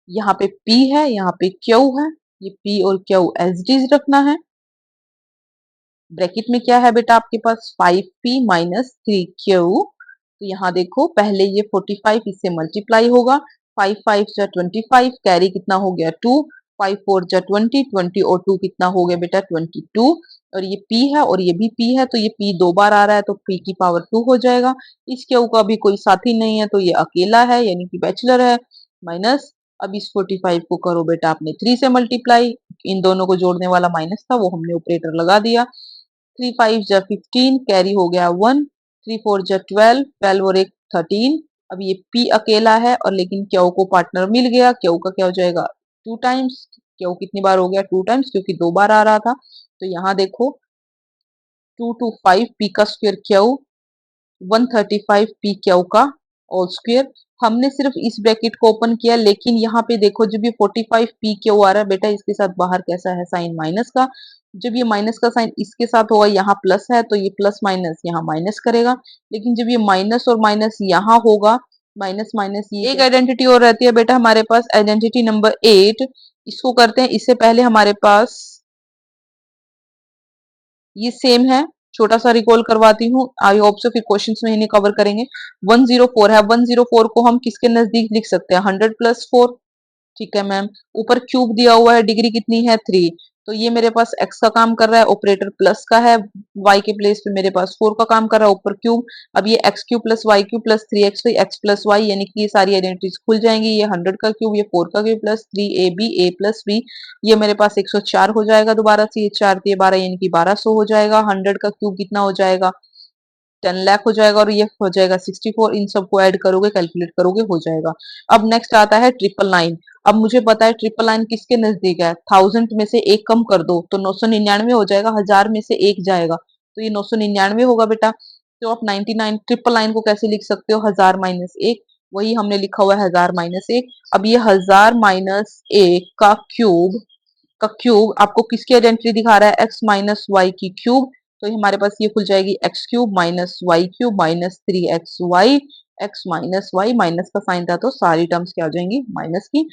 यहाँ पे P है, यहाँ पे Q है, ये P और Q एज इट इज रखना है। ब्रैकेट में क्या है बेटा आपके पास, 5p माइनस 3q। तो यहाँ देखो पहले ये 45 इससे मल्टीप्लाई होगा, 5 5 जा 25, कैरी कितना हो गया 2, 5 4 जा 20, 20 और 2 कितना हो गया बेटा 22, और ये p है और ये भी p है, तो ये p 2 बार आ रहा है तो p की पावर 2 हो जाएगा। इस Q का भी कोई साथी नहीं है तो ये अकेला है, यानी कि बैचलर है, माइनस। अब इस 45 को करो बेटा आपने 3 से मल्टीप्लाई, इन दोनों को जोड़ने वाला माइनस था वो हमने ऑपरेटर लगा दिया। 3 5 जा 15, कैरी हो गया 1, 3 4 जा 12, 12 और एक 13। अब ये P अकेला है और लेकिन Q को पार्टनर मिल गया, Q का क्या हो जाएगा 2 टाइम्स। Q कितनी बार हो गया 2 टाइम्स, क्योंकि 2 बार आ रहा था। तो यहाँ देखो 2 to 5 P का स्क्वायर Q, 135 P Q का होल स्क्वायर, हमने सिर्फ इस ब्रैकेट को ओपन किया, लेकिन यहाँ पे देखो जब ये 45 पी क्यू आ रहा है बेटा, इसके साथ बाहर कैसा है साइन माइनस का। जब ये माइनस का साइन इसके साथ होगा, यहाँ प्लस है तो ये प्लस माइनस यहाँ माइनस करेगा। लेकिन जब ये माइनस और माइनस यहाँ होगा, माइनस माइनस, ये एक आइडेंटिटी और रहती है बेटा हमारे पास, आइडेंटिटी नंबर 8। इसको करते हैं, इससे पहले हमारे पास ये सेम है, छोटा सा रिकॉल करवाती हूँ, आई होप सो फिर क्वेश्चंस में इन्हें कवर करेंगे। 104 है, 104 को हम किसके नजदीक लिख सकते हैं, 100 प्लस 4। ठीक है मैम। ऊपर क्यूब दिया हुआ है, डिग्री कितनी है 3, तो ये मेरे पास x का काम कर रहा है, ऑपरेटर प्लस का है, y के प्लेस पे मेरे पास 4 का काम कर रहा है, ऊपर क्यूब। अब ये x cube plus y cube plus 3x x plus y, यानी कि ये सारी आइडेंटिटीज खुल जाएंगी। ये 100 का क्यूब, ये 4 का cube plus 3ab a plus b, ये मेरे पास 104 हो जाएगा। दोबारा से ये 4 दिए 12, यानी कि 1200 हो जाएगा। 100 का क्यूब कितना हो जाएगा, 10 लाख हो जाएगा, और ये हो जाएगा 64। इन सबको ऐड करोगे, कैलकुलेट करोगे, हो जाएगा। अब नेक्स्ट आता है 999। अब मुझे पता है 999 किसके नजदीक है, 1000 में से एक कम कर दो तो 999 हो जाएगा, 1000 में से एक जाएगा तो ये 999 होगा बेटा। तो आप 99 999 को कैसे लिख सकते हो, 1000 माइनस एक, वही हमने लिखा हुआ है 1000 माइनस एक। अब ये 1000 माइनस एक का क्यूब आपको किसकी आइडेंटिटी दिखा रहा है, x माइनस वाई की क्यूब। तो ये हमारे पास ये खुल जाएगी x cube minus y cube minus 3xy, x minus y, minus का साइन था तो सारी टर्म्स क्या हो जाएंगी, माइनस की।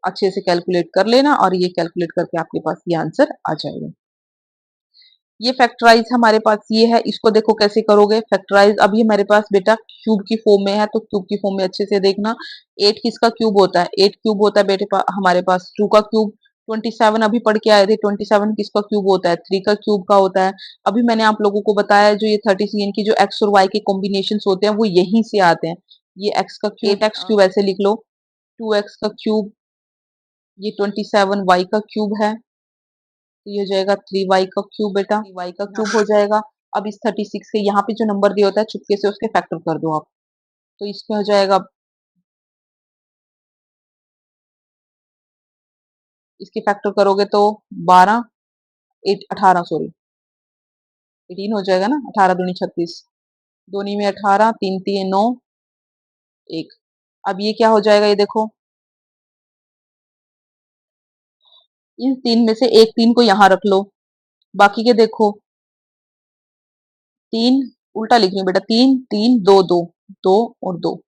अच्छे से कैलकुलेट कर लेना, और ये कैलकुलेट करके आपके पास ये आंसर आ जाएगा। ये फैक्टराइज हमारे पास ये है, इसको देखो कैसे करोगे फैक्टराइज। अब ये मेरे पास बेटा क्यूब की फॉर्म में है, तो क्यूब की फॉर्म में अच्छे से देखना। 8 किसका क्यूब होता है, 8 क्यूब होता है बेटे हमारे पास 2 का क्यूब। 27 अभी पढ़ के आए थे, 27 किसका क्यूब होता है, 3 का क्यूब का होता है। अभी मैंने आप लोगों को बताया जो ये 36 इनकी जो एक्स और वाई के कॉम्बिनेशन होते हैं वो यहीं से आते हैं। ये एक्स का क्यूब, 8x क्यूब ऐसे लिख लो, 2x का क्यूब, ये 27 वाई का क्यूब है, तो ये हो जाएगा 3y का क्यूब बेटा, 3y का क्यूब हो जाएगा। अब इस 36 के यहाँ पे जो नंबर दिया होता है चुपके से उसके फैक्टर कर दो आप, तो इसमें हो जाएगा, इसके फैक्टर करोगे तो 12, 18 सॉरी 18 हो जाएगा ना, 18 दूनी 36, दूनी में 18, तीन तीन 9, एक। अब ये क्या हो जाएगा, ये देखो इन तीन में से एक तीन को यहाँ रख लो, बाकी के देखो, तीन उल्टा लिख रही हूँ बेटा, तीन तीन दो दो, दो और दो,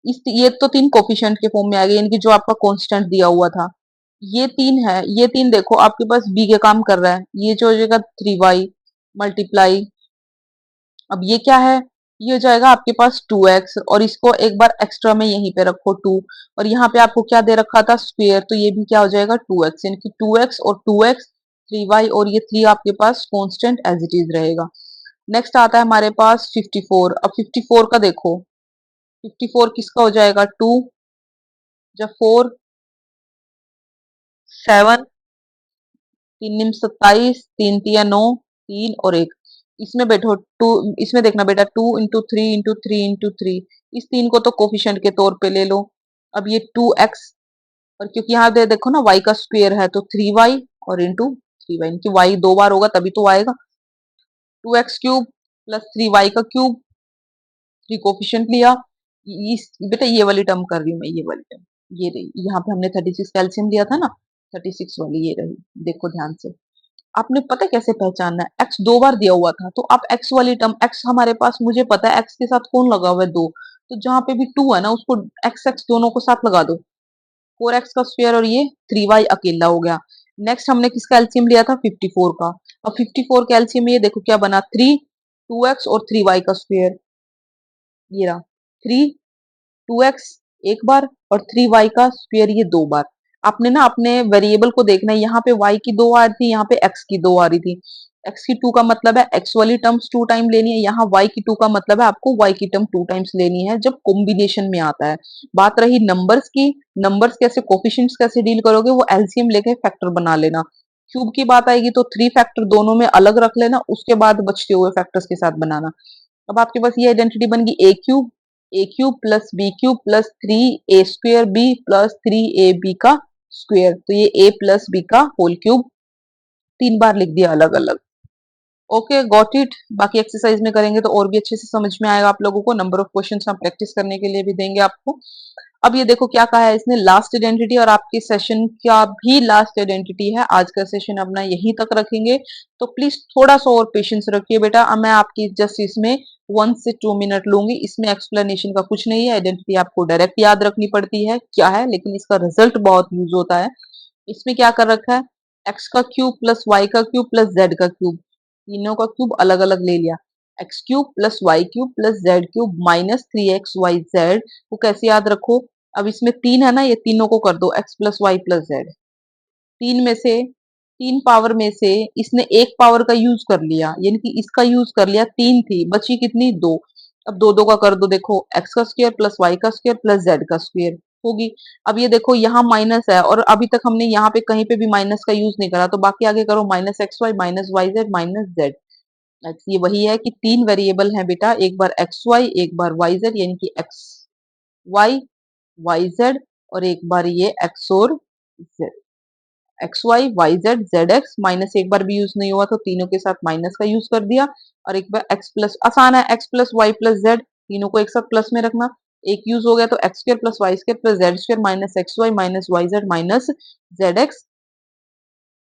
इस ये तो तीन कोफिशिएंट के फॉर्म में आ गए, यानी कि जो आपका कांस्टेंट दिया हुआ था। ये तीन है, ये तीन देखो आपके पास बी के काम कर रहा है, ये जो हो जाएगा 3y मल्टीप्लाई, अब ये क्या है, ये हो जाएगा आपके पास 2x, और इसको एक बार एक्स्ट्रा में यहीं पे रखो 2, और यहाँ पे आपको क्या दे रखा था स्क्वायर, तो ये भी क्या हो जाएगा 2x, यानी कि 2x और 2x, 3y, और ये 3 आपके पास कांस्टेंट एज इट इज रहेगा। नेक्स्ट आता है हमारे पास 54। अब 54 का देखो, 54 किसका हो जाएगा, 2 जब 4 7, तीन निम 27, तीन तिया 9, तीन और एक, इसमें बैठो टू, इसमें देखना बेटा 2 इंटू 3 इंटू 3 इंटू 3, इस तीन को तो कोफिशिएंट के तौर पे ले लो। अब ये 2x, और क्योंकि यहाँ दे देखो ना y का स्क्वायर है तो 3y, और इंटू 3y, इनकी y दो बार होगा तभी तो आएगा। 2x क्यूब प्लस 3y का क्यूब, 3 कोफिशिएंट लिया, इस बेटा ये वाली टर्म कर रही हूँ मैं, ये वाली टर्म ये रही, यहाँ पे हमने 36 कैल्शियम लिया था ना, 36 वाली ये रही, देखो ध्यान से। आपने पता है कैसे पहचानना है, एक्स दो बार दिया हुआ था तो आप एक्स वाली टर्म, एक्स हमारे पास मुझे पता है एक्स के साथ कौन लगा हुआ है, दो, तो जहां पे भी टू है ना उसको एक्स एक्स दोनों को साथ लगा दो, 4x का स्क्वायर, और ये 3y अकेला हो गया। नेक्स्ट हमने किसका एलसीएम लिया था, 54 का। अब 54 का एलसीएम ये देखो क्या बना, 3, 2x और 3y का स्क्वायर, ये रहा 3, 2x एक बार और 3y का स्क्वायर ये दो बार। आपने ना अपने वेरिएबल को देखना है, यहाँ पे y की दो आ रही थी, यहाँ पे x की दो आ रही थी। x की 2 का मतलब है x वाली टर्म्स 2 टाइम लेनी है, यहाँ y की 2 का मतलब है आपको y की टर्म 2 टाइम्स लेनी है जब कॉम्बिनेशन में आता है। बात रही नंबर्स की, नंबर्स कैसे कोफिशिएंट्स कैसे डील करोगे, वो एलसीएम लेके फैक्टर बना लेना। क्यूब की बात आएगी तो 3 फैक्टर दोनों में अलग रख लेना, उसके बाद बचते हुए फैक्टर्स के साथ बनाना। अब आपके पास ये आइडेंटिटी बन गई A cube plus B cube plus 3a² B plus 3ab का स्क्वायर, तो ये a प्लस बी का होल क्यूब तीन बार लिख दिया अलग अलग। Okay got it. बाकी एक्सरसाइज में करेंगे तो और भी अच्छे से समझ में आएगा आप लोगों को। नंबर ऑफ क्वेश्चंस हम प्रैक्टिस करने के लिए भी देंगे आपको। अब ये देखो क्या कहा है इसने, लास्ट आइडेंटिटी, और आपके सेशन का भी लास्ट आइडेंटिटी है। आज का सेशन अपना यहीं तक रखेंगे, तो प्लीज थोड़ा सा और पेशेंस रखिए बेटा। अब मैं आपकी जस्ट इसमें 1 से 2 मिनट लूंगी। इसमें एक्सप्लेनेशन का कुछ नहीं है, आइडेंटिटी आपको डायरेक्ट याद रखनी पड़ती है क्या है, लेकिन इसका रिजल्ट बहुत यूज होता है। इसमें क्या कर रखा है, एक्स का क्यूब प्लस वाई का क्यूब प्लस जेड का क्यूब, तीनों का क्यूब अलग अलग ले लिया। X cube plus y cube plus z cube minus 3xyz को कैसे याद रखो। अब इसमें तीन है ना, ये तीनों को कर दो x plus y plus z. तीन में से, तीन पावर में से इसने एक पावर का यूज कर लिया, यानी कि इसका यूज कर लिया, तीन थी, बची कितनी, दो। अब दो दो का कर दो, देखो एक्स का स्क्वायर प्लस वाई का स्क्वायर प्लस जेड का स्क्वायर होगी। अब ये देखो यहाँ माइनस है, और अभी तक हमने यहाँ पे कहीं पे भी माइनस का यूज नहीं करा, तो बाकी आगे करो minus x y minus y z minus z. ये वही है कि तीन वेरिएबल हैं बेटा, एक बार एक्स वाई एक बार वाई जेड, यानी कि एक्स वाई वाई जेड, और एक बार ये एक्स और z, x y y z z x. Minus एक बार भी यूज नहीं हुआ तो तीनों के साथ माइनस का यूज कर दिया। और एक बार एक्स प्लस, आसान है, x plus y plus z, तीनों को एक साथ प्लस में रखना। एक यूज हो गया तो x square plus y square plus z square minus x y minus y z minus z x.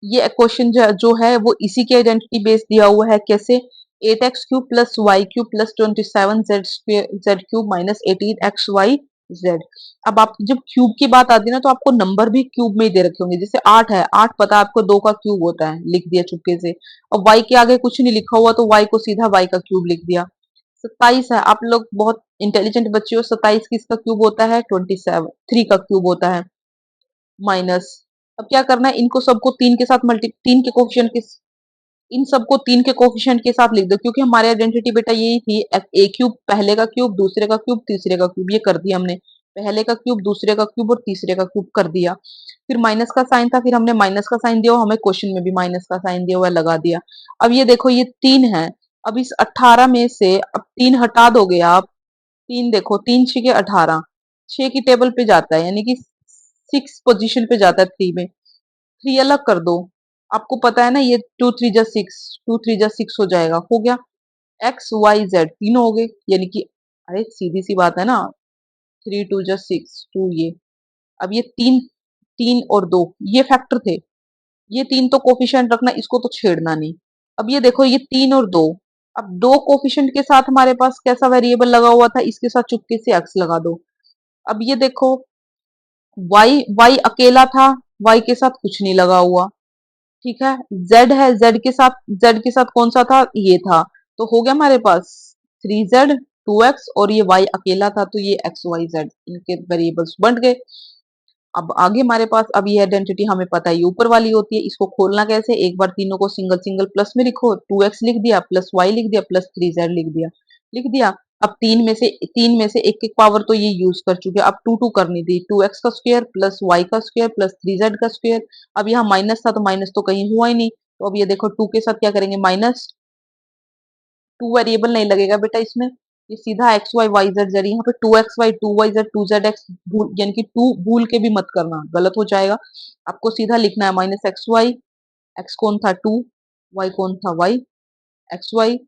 ये क्वेश्चन जो है वो इसी के आइडेंटिटी बेस दिया हुआ है। कैसे, 8x³ plus y cube plus 27z cube minus 18xyz। अब आप जब क्यूब की बात आती है ना, तो आपको नंबर भी क्यूब में ही दे रखे होंगे। जैसे 8 है, 8 पता है आपको, 2 का क्यूब होता है, लिख दिया चुपके से। और वाई के आगे कुछ नहीं लिखा हुआ तो वाई को सीधा वाई का क्यूब लिख दिया। 27 है, आप लोग बहुत इंटेलिजेंट बच्चे हो, 27 किसका क्यूब होता है, 27, 3 का क्यूब होता है, माइनस। अब क्या करना है, इनको सबको तीन के साथ मल्टी, तीन के कोफिशिएंट के, इन सबको तीन के कोफिशिएंट के साथ लिख दो, क्योंकि हमारी आइडेंटिटी बेटा यही थी, ए क्यूब पहले का क्यूब दूसरे का क्यूब तीसरे का क्यूब, ये कर दिया हमने। पहले का क्यूब दूसरे का क्यूब और तीसरे का क्यूब कर दिया। फिर माइनस का साइन था, फिर हमने माइनस का साइन दिया, हमें क्वेश्चन में भी माइनस का साइन दिया हुआ है, लगा दिया। अब ये देखो ये तीन है, अब इस 18 में से अब तीन हटा दोगे आप, तीन देखो, तीन छह के 18, 6 की टेबल पे जाता है, यानी कि 6 पोजीशन पे जाता है, 3 में। 3 अलग कर दो, आपको पता है ना, ये 2 3 जा 6, 2 3 जा 6 हो जाएगा, हो गया। एक्स वाई जेड तीनों हो गए, यानी कि अरे सीधी सी बात है ना, 3 2 जा 6, 2 ये। अब ये तीन, तीन और दो ये फैक्टर थे, ये तीन तो कोफिशिएंट रखना, इसको तो छेड़ना नहीं। अब ये देखो ये तीन और दो, अब दो कोफिशिएंट के साथ हमारे पास कैसा वेरिएबल लगा हुआ था, इसके साथ चुपके से एक्स लगा दो। अब ये देखो वाई, वाई अकेला था, वाई के साथ कुछ नहीं लगा हुआ, ठीक है। जेड है, जेड के साथ, जेड के साथ कौन सा था, ये था, तो हो गया हमारे पास 3z 2x, और ये y अकेला था तो ये एक्स वाई जेड, इनके वेरिएबल्स बन गए। अब आगे हमारे पास, अब ये आइडेंटिटी हमें पता है ये ऊपर वाली होती है, इसको खोलना कैसे, एक बार तीनों को सिंगल सिंगल प्लस में लिखो, 2x लिख दिया प्लस वाई लिख दिया प्लस 3z लिख दिया, लिख दिया। अब तीन में से एक एक पावर तो ये यूज कर चुके, अब टू टू करनी थी, 2x का स्क्वायर प्लस वाई का स्क्वायर प्लस 3z का स्क्वायर। अब यहाँ माइनस था तो माइनस तो कहीं हुआ ही नहीं, तो अब ये देखो टू के साथ क्या करेंगे, माइनस, टू वेरिएबल नहीं लगेगा बेटा इसमें, ये सीधा x y y z z, यहाँ पे 2xy 2yz 2zx, भूल यानी कि टू भूल के भी मत करना, गलत हो जाएगा। आपको सीधा लिखना है माइनस एक्स वाई, एक्स कौन था 2, वाई कौन था y, x y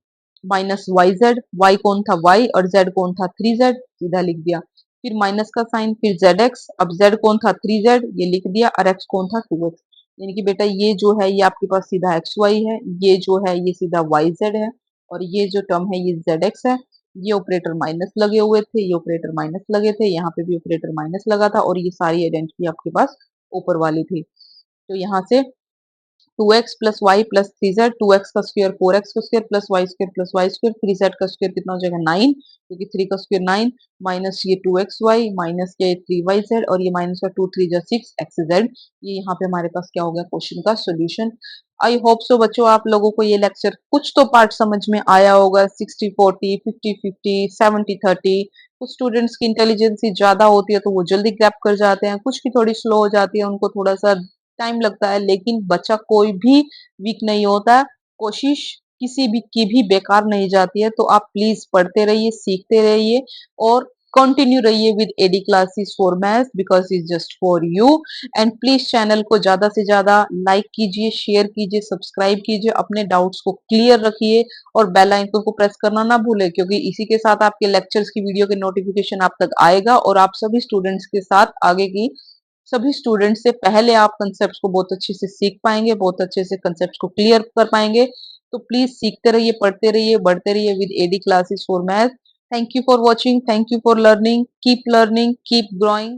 minus y z, y कौन था वाई और जेड कौन था 3z, सीधा लिख दिया। फिर माइनस का साइन, फिर जेड एक्स, अब जेड कौन था 3z, ये लिख दिया, और एक्स कौन था 2x। यानी कि बेटा ये जो है ये आपके पास सीधा एक्स वाई है, ये जो है ये सीधा वाई जेड है, और ये जो टर्म है ये जेड एक्स है। ये ऑपरेटर माइनस लगे हुए थे, ये ऑपरेटर माइनस लगे थे, यहाँ पे भी ऑपरेटर माइनस लगा था, और ये सारी आइडेंटिटी आपके पास ऊपर वाली थी। तो यहाँ से 2x plus y plus 3z, 2x का स्क्वायर 4x का square plus y square plus y square, 3z का स्क्वायर कितना हो जाएगा 9, क्योंकि 3 का स्क्वायर 9, माइनस ये 2x वाई माइनस ये 3y जेड, और ये माइनस का 2 3 जा 6 एक्स जेड। ये यहाँ पे हमारे पास क्या हो गया, क्वेश्चन का सोल्यूशन। आई होप सो बच्चों आप लोगों को ये लेक्चर कुछ तो पार्ट समझ में आया होगा, 60-40 50-50 70-30। कुछ स्टूडेंट्स की इंटेलिजेंसी ज्यादा होती है तो वो जल्दी ग्रैप कर जाते हैं, कुछ की थोड़ी स्लो हो जाती है, उनको थोड़ा सा टाइम लगता है, लेकिन बच्चा कोई भी वीक नहीं होता। कोशिश किसी भी की भी बेकार नहीं जाती है, तो आप प्लीज पढ़ते रहिए, सीखते रहिए, और कंटिन्यू रहिए with AD classes for maths because is just for you. And please channel को ज्यादा से ज्यादा लाइक कीजिए, शेयर कीजिए, सब्सक्राइब कीजिए, अपने डाउट्स को क्लियर रखिए और बेल आइकन को प्रेस करना ना भूले, क्योंकि इसी के साथ आपके लेक्चर्स की वीडियो के नोटिफिकेशन आप तक आएगा और आप सभी स्टूडेंट्स के साथ आगे की सभी स्टूडेंट्स से पहले आप कंसेप्ट को बहुत अच्छे से सीख पाएंगे, बहुत अच्छे से कंसेप्ट को क्लियर कर पाएंगे। तो प्लीज सीखते रहिए, पढ़ते रहिए, बढ़ते रहिए with AD classes for math. Thank you for watching. Thank you for learning. Keep learning. Keep growing.